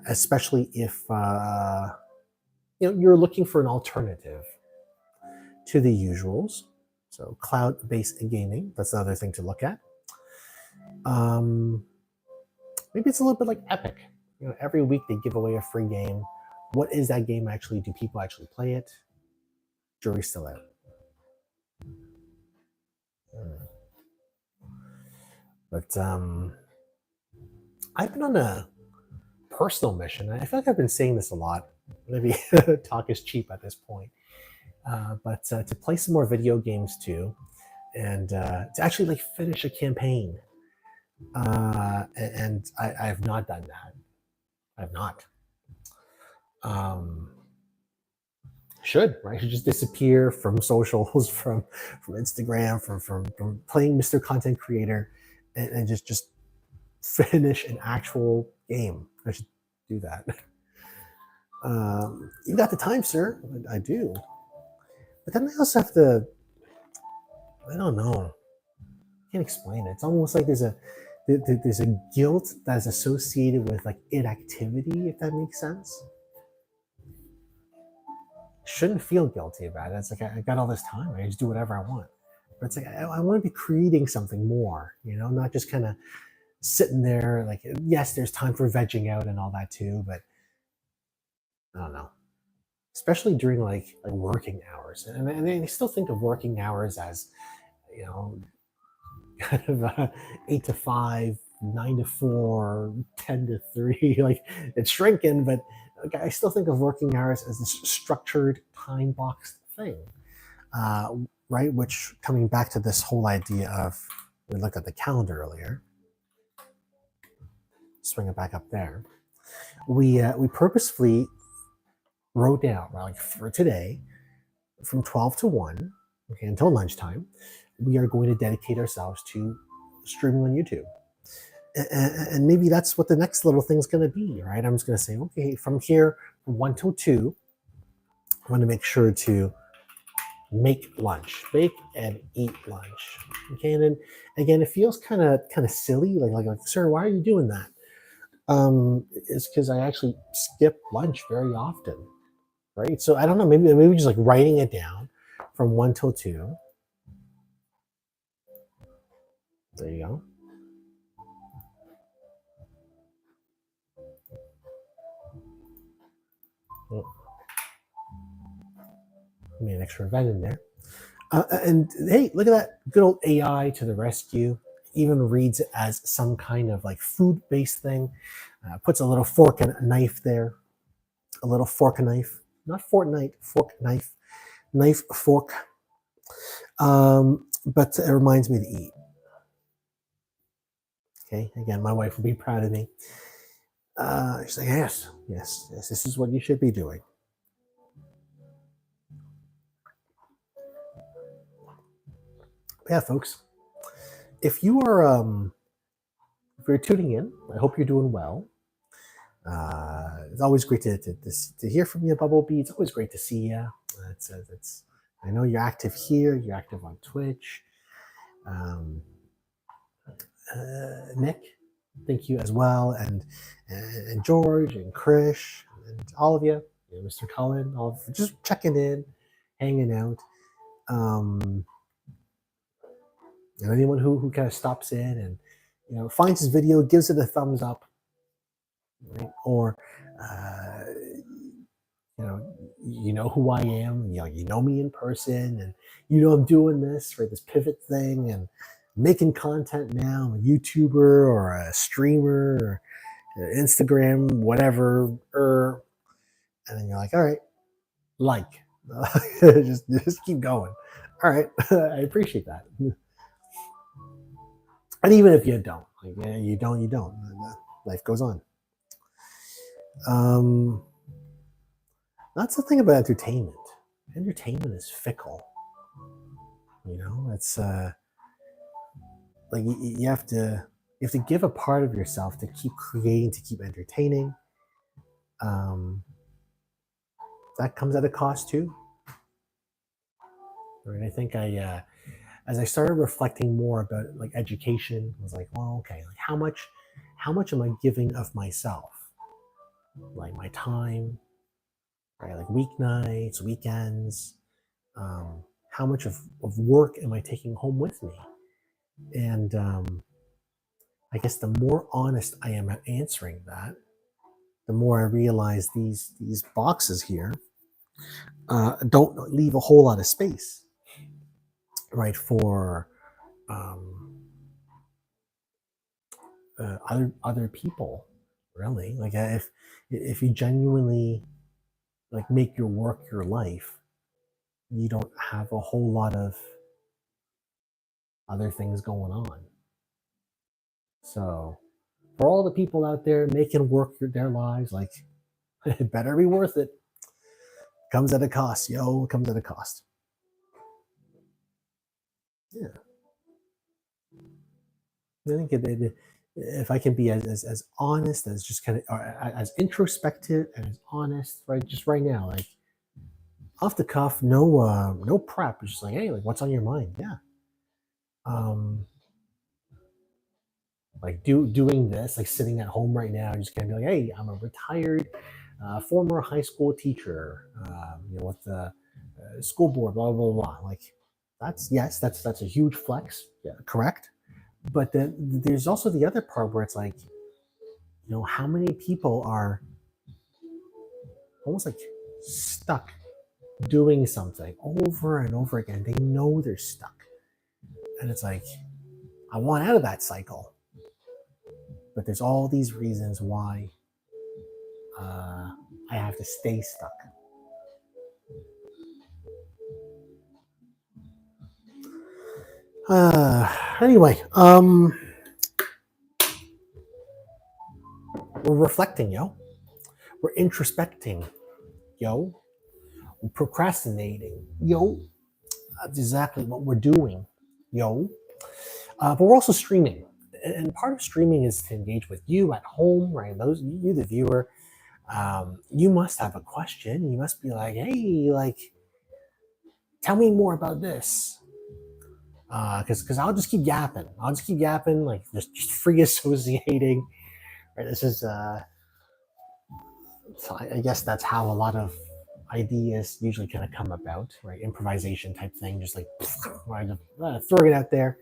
especially if you're looking for an alternative to the usuals. So cloud-based gaming, that's another thing to look at. Maybe it's a little bit like Epic. Every week they give away a free game. What is that game actually? Do people actually play it? Jury's still out. But I've been on a personal mission. I feel like I've been saying this a lot. Maybe talk is cheap at this point. But to play some more video games too, and to actually like finish a campaign. And I have not done that. I have not. Should, right? Should just disappear from socials, from Instagram, from playing Mr. Content Creator, and just finish an actual game. I should do that. You got the time, sir. I do. But then I also have to, I don't know. I can't explain it. It's almost like there's a guilt that's associated with like inactivity, if that makes sense. Shouldn't feel guilty about it. It's like I got all this time. I just do whatever I want. But it's like I want to be creating something more, not just kind of sitting there. Like, yes, there's time for vegging out and all that too, but I don't know. Especially during like working hours, and I still think of working hours as kind of 8 to 5, 9 to 4, 10 to 3. Like it's shrinking, but I still think of working hours as this structured, time boxed thing, right? Which coming back to this whole idea of we looked at the calendar earlier. Swing it back up there. We purposefully wrote down like for today, from 12 to 1, okay, until lunchtime, we are going to dedicate ourselves to streaming on YouTube. And maybe that's what the next little thing's going to be, right? I'm just going to say, okay, from here, from 1 till 2, I want to make sure to make lunch, bake and eat lunch. Okay, and then again, it feels kind of silly, like, sir, why are you doing that? It's because I actually skip lunch very often, right? So I don't know, maybe just like writing it down from 1 till 2. There you go. Oh. Made an extra event in there. And hey, look at that good old AI to the rescue. Even reads it as some kind of like food-based thing. Puts a little fork and a knife there. A little fork and knife. Not Fortnite, fork, knife. Knife, fork. But it reminds me to eat. Okay, again, my wife will be proud of me. She's like, yes, this is what you should be doing. Yeah, folks, if you are if you're tuning in, I hope you're doing well. It's always great to hear from you, Bubblebee. It's always great to see you. It's I know you're active here. You're active on Twitch. Nick, thank you as well, and George and Krish and all of you, Mr. Cullen, all just checking in, hanging out. And anyone who kind of stops in and finds his video, gives it a thumbs up, right? Or you know who I am, you know me in person, and I'm doing this for this pivot thing and making content now. I'm a YouTuber or a streamer or Instagram, whatever. And then you're like, all right, just keep going. All right, I appreciate that. And even if you don't, you don't. Life goes on. That's the thing about entertainment. Entertainment is fickle. It's like you have to You have to give a part of yourself to keep creating, to keep entertaining. Um, that comes at a cost too. Right? I think as I started reflecting more about like education, I was like, well, okay, like how much am I giving of myself, like my time, right? Like weeknights, weekends. How much of work am I taking home with me? And I guess the more honest I am at answering that, the more I realize these boxes here don't leave a whole lot of space, right, for um, other people. Really, like if you genuinely like make your work your life, you don't have a whole lot of other things going on. So for all the people out there making work their lives, like it better be worth it. Comes at a cost, yo. It comes at a cost. Yeah, I think if I can be as honest as just kind of or as introspective and as honest, right? Just right now, like off the cuff, no prep. Just like, hey, like what's on your mind? Yeah. Um, like doing this, like sitting at home right now, just kind of be like, hey, I'm a retired former high school teacher, with the school board, blah blah blah. Like that's yes, that's a huge flex. Yeah, correct. But then there's also the other part where it's like, how many people are almost like stuck doing something over and over again. They know they're stuck, and it's like I want out of that cycle, but there's all these reasons why uh, I have to stay stuck. Anyway, we're reflecting, yo. We're introspecting, yo. We're procrastinating, yo. That's exactly what we're doing, yo. But we're also streaming, and part of streaming is to engage with you at home, right? Those you, the viewer. You must have a question. You must be like, hey, like, tell me more about this. Because I'll just keep yapping. I'll just keep yapping, like just free associating. Right? This is so I guess that's how a lot of ideas usually kind of come about, right? Improvisation type thing, just like right, throwing it out there,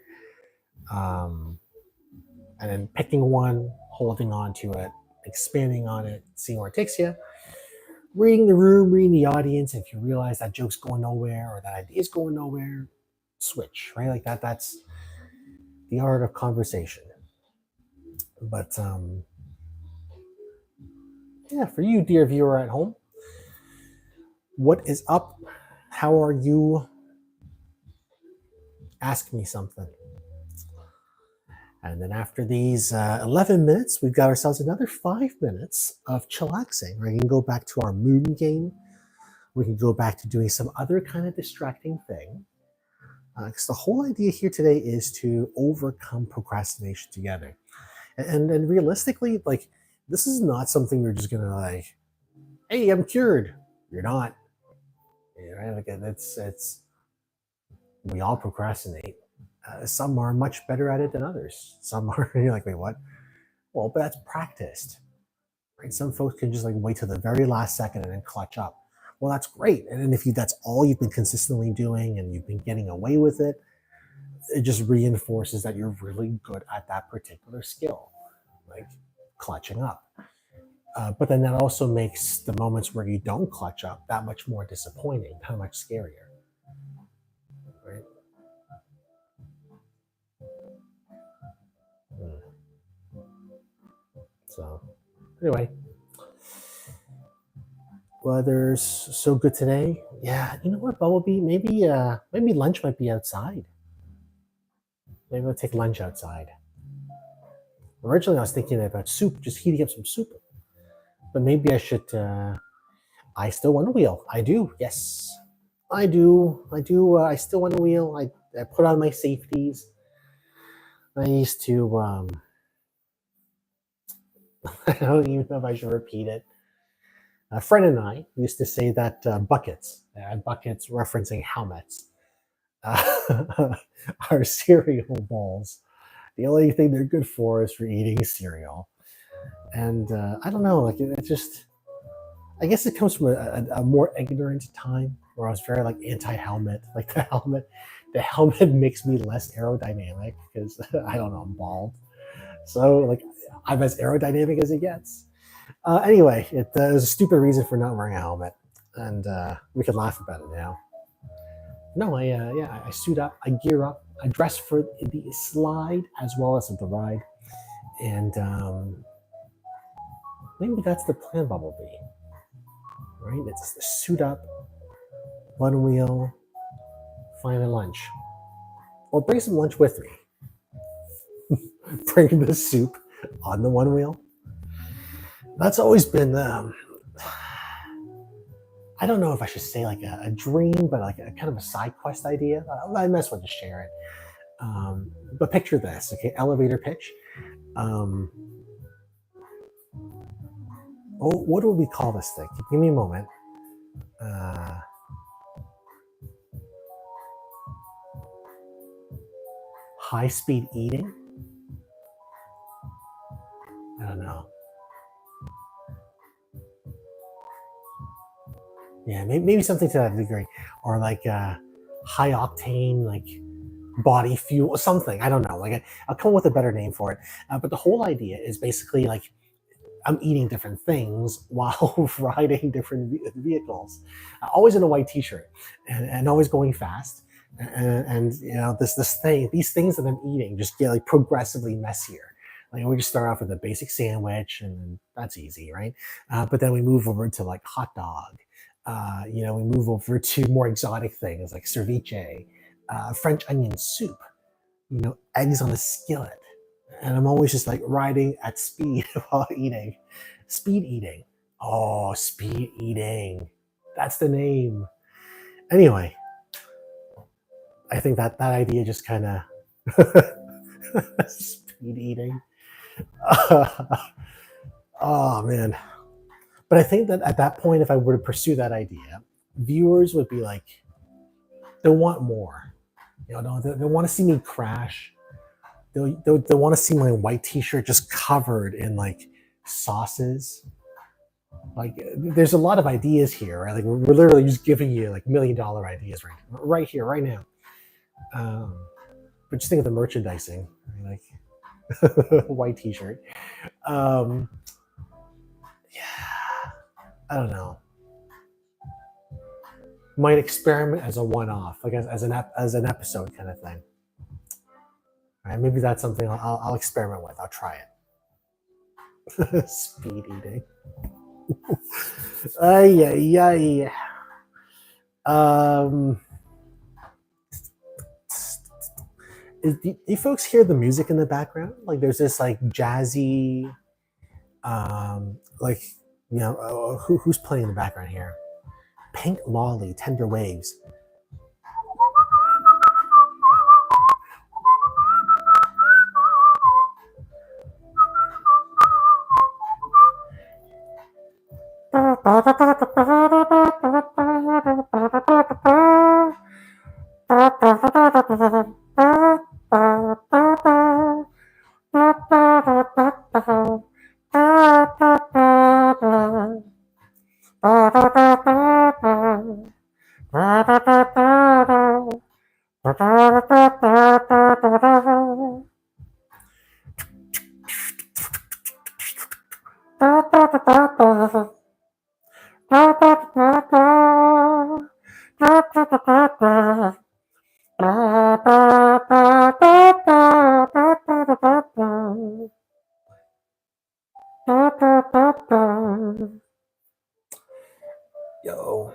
um, and then picking one, holding on to it, expanding on it, seeing where it takes you, reading the room, reading the audience. If you realize that joke's going nowhere or that idea's going nowhere, switch, right? Like that. That's the art of conversation. But yeah, for you, dear viewer at home, what is up? How are you? Ask me something. And then after these 11 minutes, we've got ourselves another 5 minutes of chillaxing. We can go back to our moon game. We can go back to doing some other kind of distracting thing. Because the whole idea here today is to overcome procrastination together. And realistically, like, this is not something you're just gonna like, hey, I'm cured. You're not. Right? Like it's we all procrastinate. Some are much better at it than others. Some are you're like, wait, what? Well, but that's practiced, right? Some folks can just like wait till the very last second and then clutch up. Well, that's great. And then if that's all you've been consistently doing and you've been getting away with it, it just reinforces that you're really good at that particular skill, like clutching up. But then that also makes the moments where you don't clutch up that much more disappointing, that much scarier, right? Mm. So, anyway, weather's so good today. Yeah, you know what, Bumblebee? Maybe lunch might be outside. Maybe I'll take lunch outside. Originally, I was thinking about soup, just heating up some soup. But maybe I should. I still want a wheel. I do. Yes, I do. I do. I still want a wheel. I put on my safeties. I used to. I don't even know if I should repeat it. A friend and I used to say that buckets referencing helmets, are cereal balls. The only thing they're good for is for eating cereal. And I don't know, like it just, I guess it comes from a more ignorant time where I was very like anti-helmet. Like the helmet makes me less aerodynamic because I don't know, I'm bald. So like I'm as aerodynamic as it gets. Anyway, it was a stupid reason for not wearing a helmet, and we can laugh about it now. No, I suit up, I gear up, I dress for the slide as well as the ride, and maybe that's the plan, Bumblebee. Right? It's suit up, one wheel, find a lunch, or bring some lunch with me. Bring the soup on the one wheel. That's always been I don't know if I should say like a dream, but like a kind of a side quest idea. I might as well just share it. But picture this, okay? Elevator pitch. Um, what do we call this thing? Give me a moment. Uh, High speed eating. I don't know. Yeah, maybe something to that degree, or like high octane, like body fuel, something. I don't know. Like I'll come up with a better name for it. But the whole idea is basically like I'm eating different things while riding different vehicles. Always in a white T-shirt, and always going fast. And you know these things that I'm eating just get like progressively messier. Like we just start off with a basic sandwich, and that's easy, right? But then we move over to like hot dog. We move over to more exotic things like ceviche, French onion soup. Eggs on a skillet, and I'm always just like riding at speed while eating. Speed eating. Oh, speed eating. That's the name. Anyway, I think that idea just kind of speed eating. Oh man. But I think that at that point, if I were to pursue that idea, viewers would be like, they'll want more. They want to see me crash. They'll want to see my white T-shirt just covered in like sauces. Like, there's a lot of ideas here, right? Like, we're literally just giving you like $1 million ideas right here, right now. But just think of the merchandising, right? Like white T-shirt. Um, yeah, I don't know. Might experiment as a one-off, like as an episode kind of thing. All right, maybe that's something I'll experiment with. I'll try it. Speed eating. Ay, ay, ay. Um, do you folks hear the music in the background? Like there's this like jazzy, like who's playing in the background here? Pink Lolly, Tender Waves. Yo,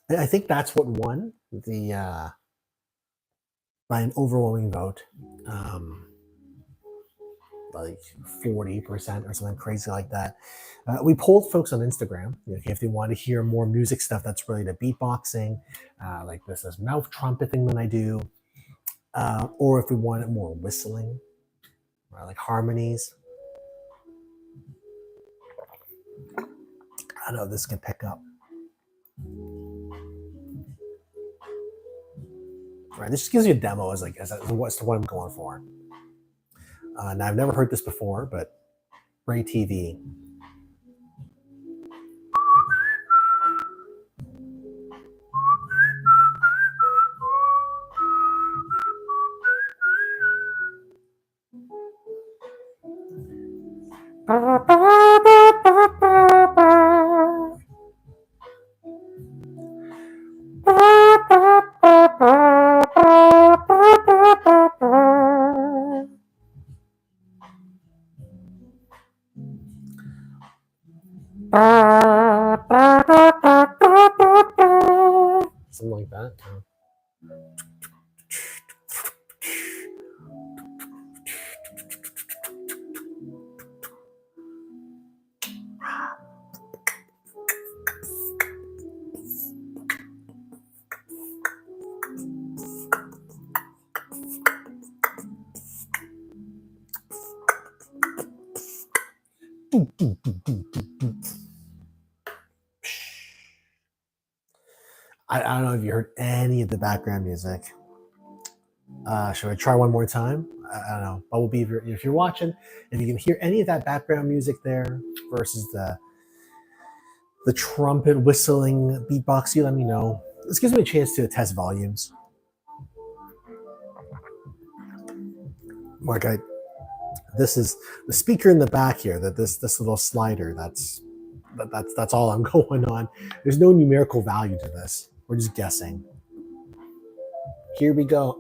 I think that's what won the by an overwhelming vote, um, like 40% or something crazy like that. We polled folks on Instagram, if they want to hear more music stuff that's related to beatboxing, like this mouth trumpet thing that I do, or if we wanted more whistling, or like harmonies. I know this can pick up. Right, this just gives you a demo as what's what I'm going for. Now I've never heard this before, but Ray TV. Something like that. I don't know if you heard any of the background music. Should I try one more time? I don't know. Bumblebee, if you're watching, if you can hear any of that background music there versus the trumpet whistling beatbox, you let me know. This gives me a chance to test volumes. Like this is the speaker in the back here. That this little slider. That's all I'm going on. There's no numerical value to this. We're just guessing. Here we go.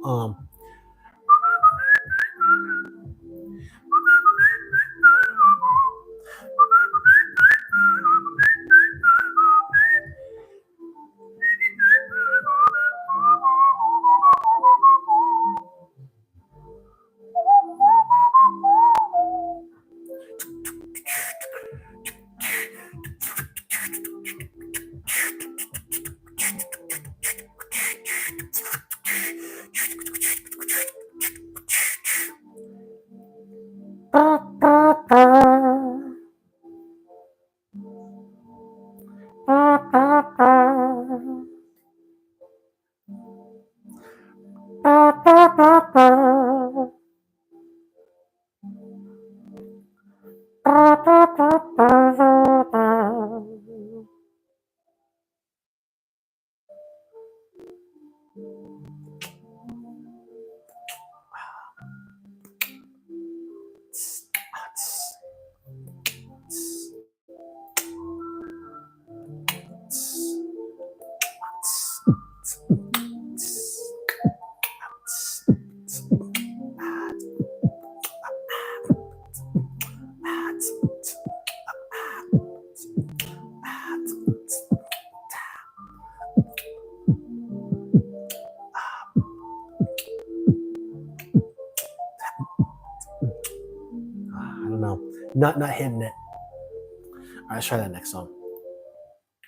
I don't know. Not hitting it. All right, let's try that next song.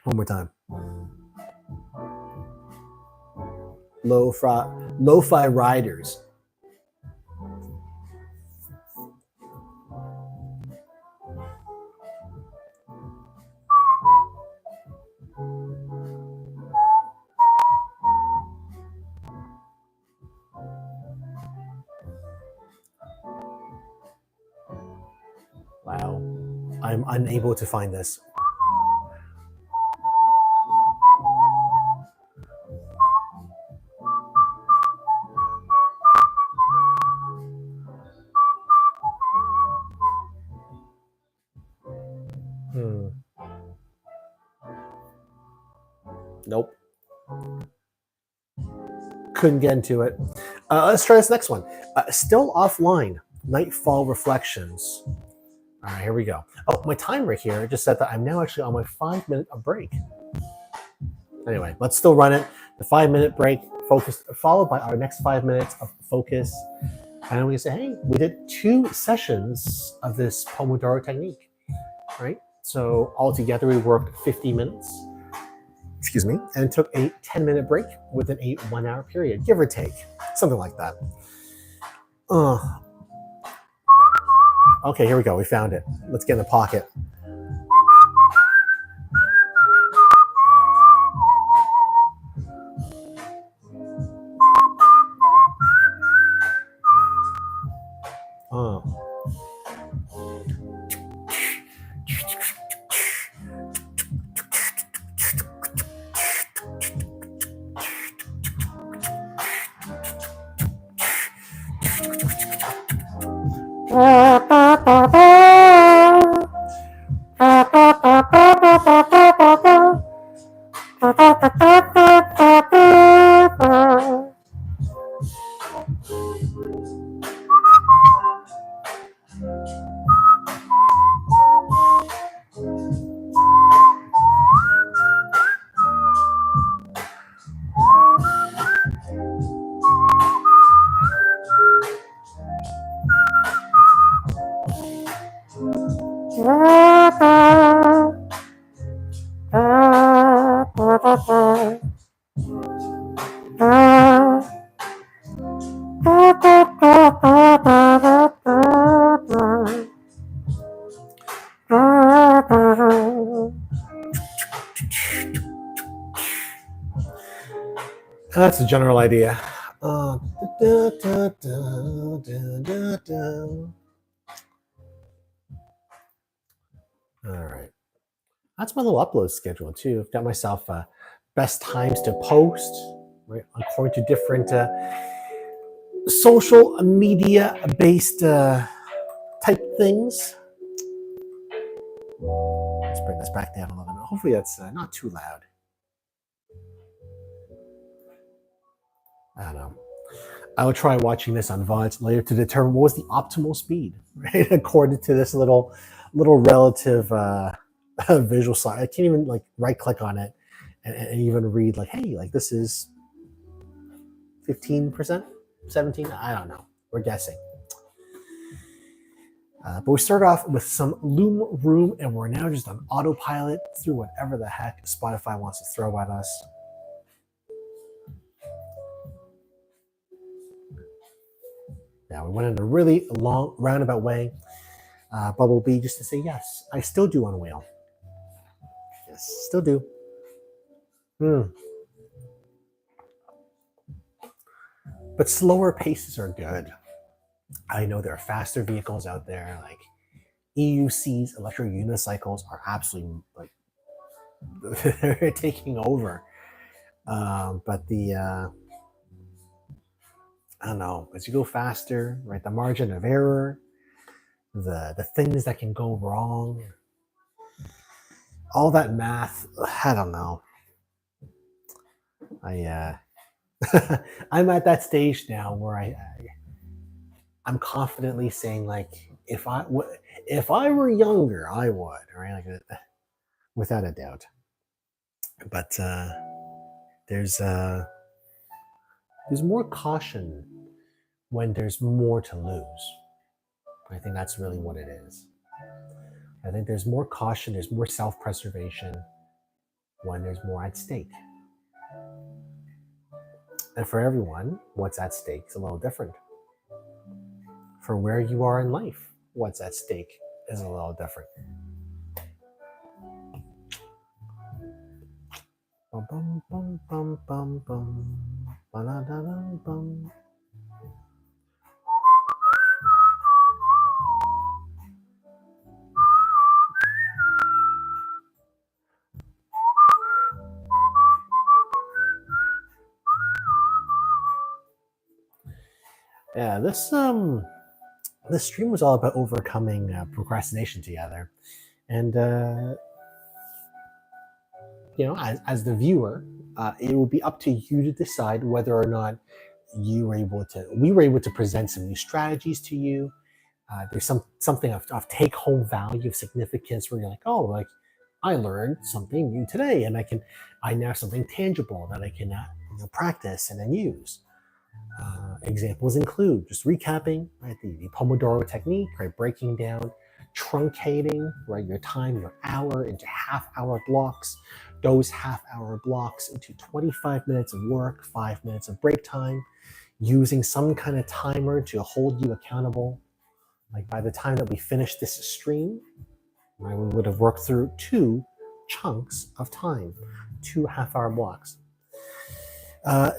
One more time. Lo-fi riders. Wow. I'm unable to find this. Nope. Couldn't get into it. Let's try this next one. Still offline. Nightfall Reflections. All right, here we go. Oh, my timer here just said that I'm now actually on my 5-minute break. Anyway, let's still run it. The 5-minute break, focus, followed by our next 5 minutes of focus. And we say, hey, we did 2 sessions of this Pomodoro technique, right? So altogether, we worked 50 minutes. Excuse me, and took a 10-minute break within a 1-hour period, give or take, something like that. Okay, here we go. We found it. Let's get in the pocket. That's a general idea. Uh, da, da, da, da, da, da. All right. That's my little upload schedule too. I've got myself best times to post, right, according to different social media based type things. Let's bring this back down a little bit. Hopefully that's not too loud. I don't know. I will try watching this on VODs later to determine what was the optimal speed, right? According to this little relative visual slide. I can't even like right click on it and even read like, hey, like this is 15%, 17. I don't know. We're guessing. But we start off with some Loom Room, and we're now just on autopilot through whatever the heck Spotify wants to throw at us. Yeah, we went in a really long roundabout way. Bumblebee just to say yes, I still do on wheel. Yes, still do. But slower paces are good. I know there are faster vehicles out there, like EUCs, electric unicycles, are absolutely like they're taking over. But the I don't know, as you go faster, right? The margin of error, the things that can go wrong, all that math. I don't know. I'm at that stage now where I'm confidently saying like if I were younger, I would, right? Like without a doubt. But there's more caution when there's more to lose. I think that's really what it is. I think there's more caution, there's more self-preservation when there's more at stake. And for everyone, what's at stake is a little different. For where you are in life, what's at stake is a little different. Bum, bum, bum, bum, bum, bum. Ba-da-da-da-bum. Yeah, this stream was all about overcoming procrastination together, and as the viewer, it will be up to you to decide whether or not we were able to present some new strategies to you. There's something of take home value, of significance, where you're like, oh, like I learned something new today, and I now have something tangible that I can practice and then use. Examples include, just recapping, right, the Pomodoro technique, right, breaking down, truncating, right, your time, your hour into half-hour blocks, those half-hour blocks into 25 minutes of work, 5 minutes of break time, using some kind of timer to hold you accountable. Like by the time that we finish this stream, right, we would have worked through 2 chunks of time, 2 half-hour blocks.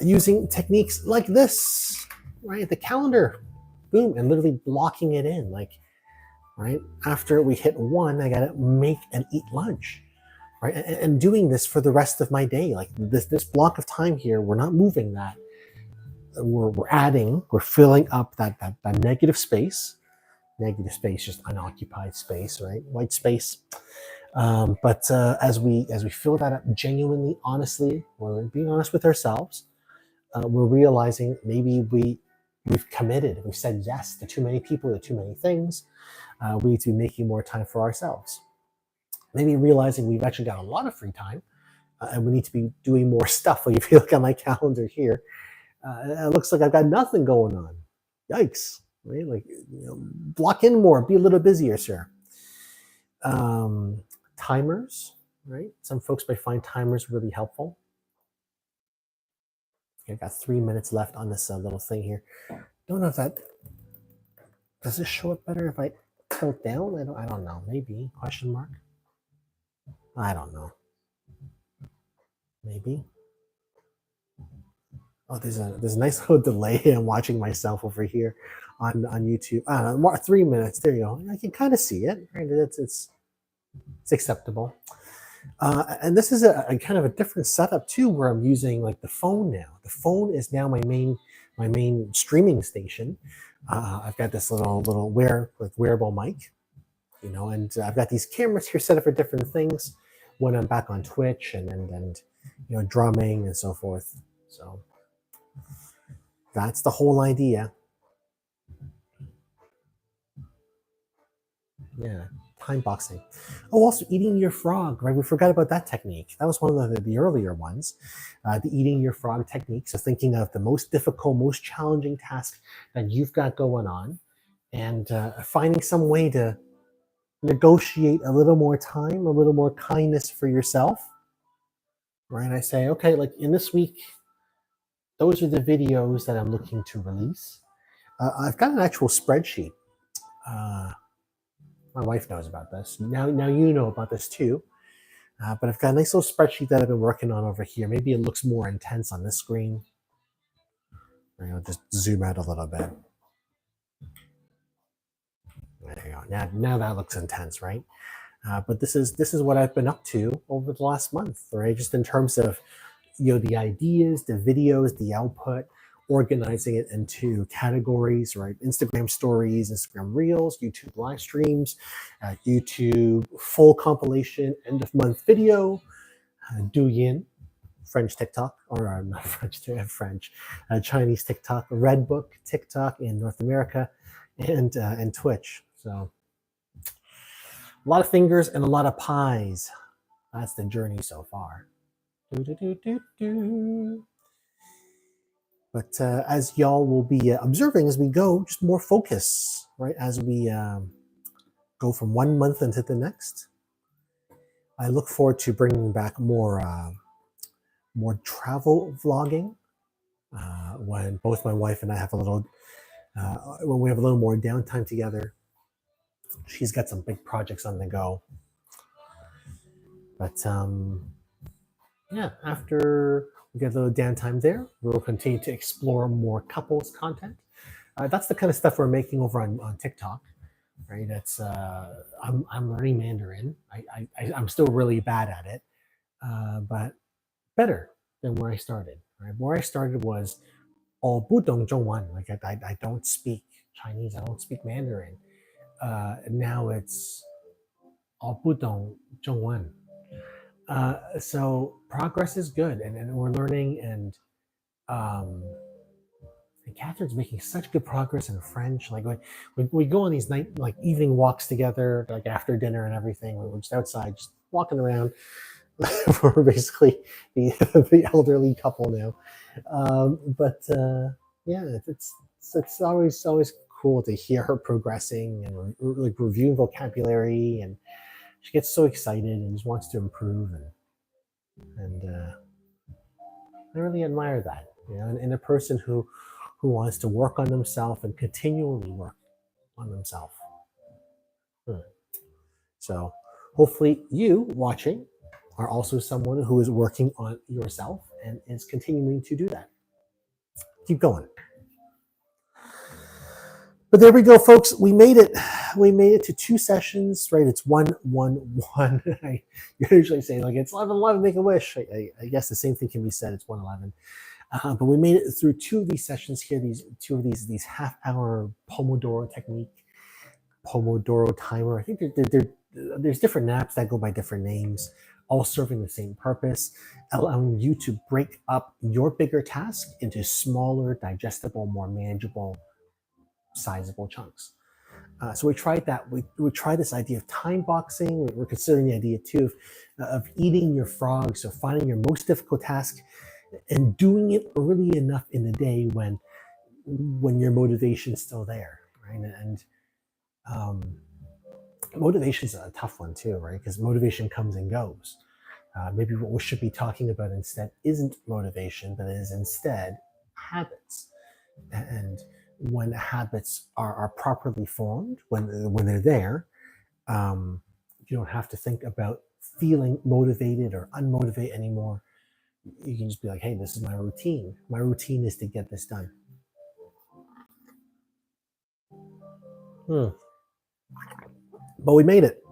Using techniques like this, right? The calendar, boom, and literally blocking it in. Like, right, after we hit 1, I gotta make and eat lunch, right? And doing this for the rest of my day. Like this block of time here, we're not moving that. We're filling up that negative space, Negative space, just unoccupied space, right? White space. But as we fill that up genuinely, honestly, we're being honest with ourselves. We're realizing maybe we've committed, we've said yes to too many people, to too many things. We need to be making more time for ourselves. Maybe realizing we've actually got a lot of free time, and we need to be doing more stuff. Like if you look at my calendar here, it looks like I've got nothing going on. Yikes! Right? Like, block in more, be a little busier, sir. Um, Timers, right? Some folks may find timers really helpful. I've got 3 minutes left on this little thing here. Don't know if that does this show up better if I tilt down. I don't know. Maybe question mark. I don't know. Maybe. Oh, there's a nice little delay. I'm watching myself over here on YouTube. I don't know, 3 minutes. There you go. I can kind of see it. Right? It's acceptable. And this is a kind of a different setup too, where I'm using like the phone now. The phone is now my main streaming station. I've got this little wearable mic, and I've got these cameras here set up for different things when I'm back on Twitch and drumming and so forth. So that's the whole idea. Yeah, time boxing. Oh, also eating your frog, right? We forgot about that technique. That was one of the earlier ones, the eating your frog technique. So thinking of the most difficult, most challenging task that you've got going on, and finding some way to negotiate a little more time, a little more kindness for yourself, right? I say, okay, like in this week, those are the videos that I'm looking to release. I've got an actual spreadsheet. My wife knows about this. Now you know about this too. But I've got a nice little spreadsheet that I've been working on over here. Maybe it looks more intense on this screen. I'll just zoom out a little bit. There you go. Now that looks intense, right? But this is what I've been up to over the last month, right? Just in terms of the ideas, the videos, the output, organizing it into categories, right? Instagram stories, Instagram reels, YouTube live streams, YouTube full compilation, end of month video, Douyin, French TikTok, or not French, Chinese TikTok, Redbook TikTok in North America, and Twitch. So a lot of fingers and a lot of pies. That's the journey so far. But as y'all will be observing as we go, just more focus, right? As we go from one month into the next. I look forward to bringing back more travel vlogging when both my wife and I have when we have a little more downtime together. She's got some big projects on the go. But yeah, after we get a little downtime there, we'll continue to explore more couples content. That's the kind of stuff we're making over on TikTok, right? That's I'm learning Mandarin. I'm still really bad at it, but better than where I started. Right? Where I started was 我不懂中文. Like I don't speak Chinese. I don't speak Mandarin. Now it's 我不懂中文. So progress is good, and we're learning, and Catherine's making such good progress in French. Like we go on these evening walks together, like after dinner and everything. We're just outside, just walking around. We're basically the elderly couple now, but yeah, it's always cool to hear her progressing and like reviewing vocabulary, and she gets so excited and just wants to improve, and I really admire that, in a person who wants to work on themselves and continually work on themselves. So hopefully you watching are also someone who is working on yourself and is continuing to do that. Keep going. But there we go, folks. We made it. We made it to 2 sessions, right? It's 1-1-1. I usually say like it's 11-11, make a wish. I guess the same thing can be said. It's 1-11. But we made it through 2 of these sessions here. These half-hour Pomodoro technique. Pomodoro timer. I think there's different apps that go by different names, all serving the same purpose, allowing you to break up your bigger task into smaller, digestible, more manageable, sizable chunks. So we tried that. We tried this idea of time boxing. We're considering the idea too of eating your frog. So finding your most difficult task and doing it early enough in the day when your motivation's still there, right? And um, motivation's a tough one too, right? Because motivation comes and goes. Maybe what we should be talking about instead isn't motivation, but is instead habits. And when habits are properly formed, when they're there, um, you don't have to think about feeling motivated or unmotivated anymore. You can just be like, hey, this is my routine. My routine is to get this done. Hmm. But we made it.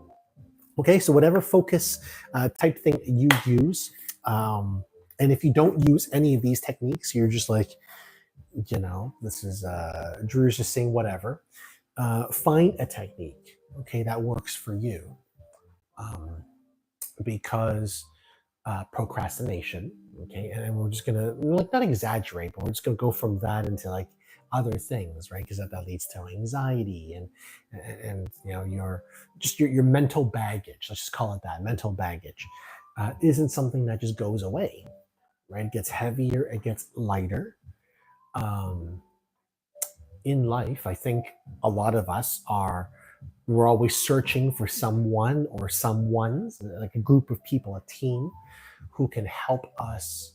Okay, so whatever focus type thing you use, and if you don't use any of these techniques, you're just like, this is Drew's just saying whatever. Find a technique, okay, that works for you, um, because procrastination, okay, and we're just gonna like not exaggerate, but we're just gonna go from that into like other things, right? Because that leads to anxiety and your mental baggage. Let's just call it that. Mental baggage isn't something that just goes away, right? It gets heavier, it gets lighter. Um, in life, I think a lot of us we're always searching for someone or someone's, like a group of people, a team who can help us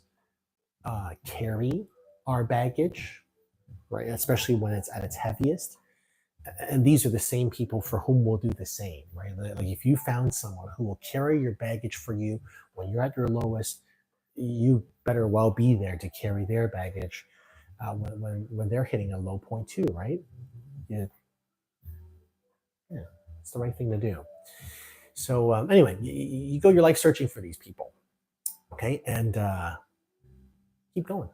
carry our baggage, right? Especially when it's at its heaviest. And these are the same people for whom we'll do the same, right? Like if you found someone who will carry your baggage for you when you're at your lowest, you better well be there to carry their baggage when they're hitting a low point too, right? Yeah, yeah, it's the right thing to do. So anyway, you go your life searching for these people, okay, and keep going.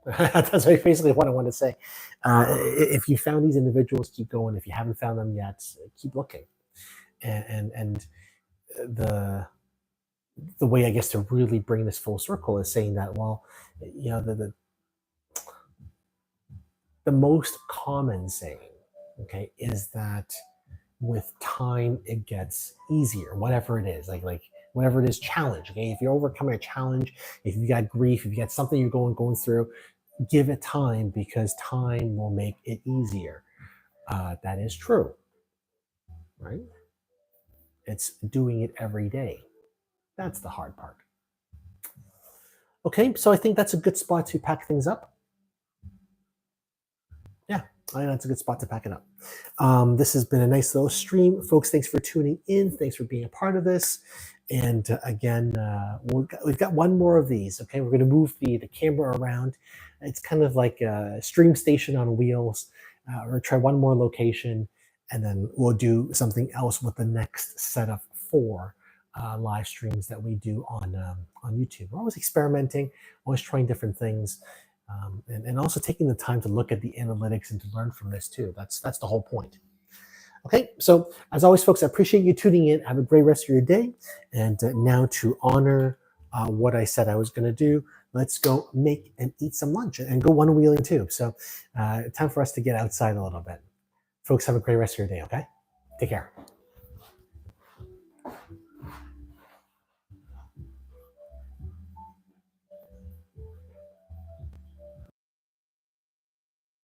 That's basically what I want to say. If you found these individuals, keep going. If you haven't found them yet, keep looking. And the the way I guess to really bring this full circle is saying that, well, the most common saying, okay, is that with time it gets easier, whatever it is, like whatever it is, challenge. Okay, if you're overcoming a challenge, if you got grief, if you got something you're going through, give it time because time will make it easier. That is true, right? It's doing it every day. That's the hard part. Okay, so I think that's a good spot to pack things up. Yeah, I think that's a good spot to pack it up. This has been a nice little stream, folks. Thanks for tuning in. Thanks for being a part of this. And again, we've got one more of these. Okay, we're going to move the camera around. It's kind of like a stream station on wheels. We're going to try one more location, and then we'll do something else with the next set of 4 live streams that we do on YouTube. We're always experimenting, always trying different things. And also taking the time to look at the analytics and to learn from this too. That's the whole point. Okay, so as always, folks, I appreciate you tuning in. Have a great rest of your day. And now to honor what I said I was going to do, let's go make and eat some lunch and go one wheeling too. So time for us to get outside a little bit. Folks, have a great rest of your day, okay? Take care.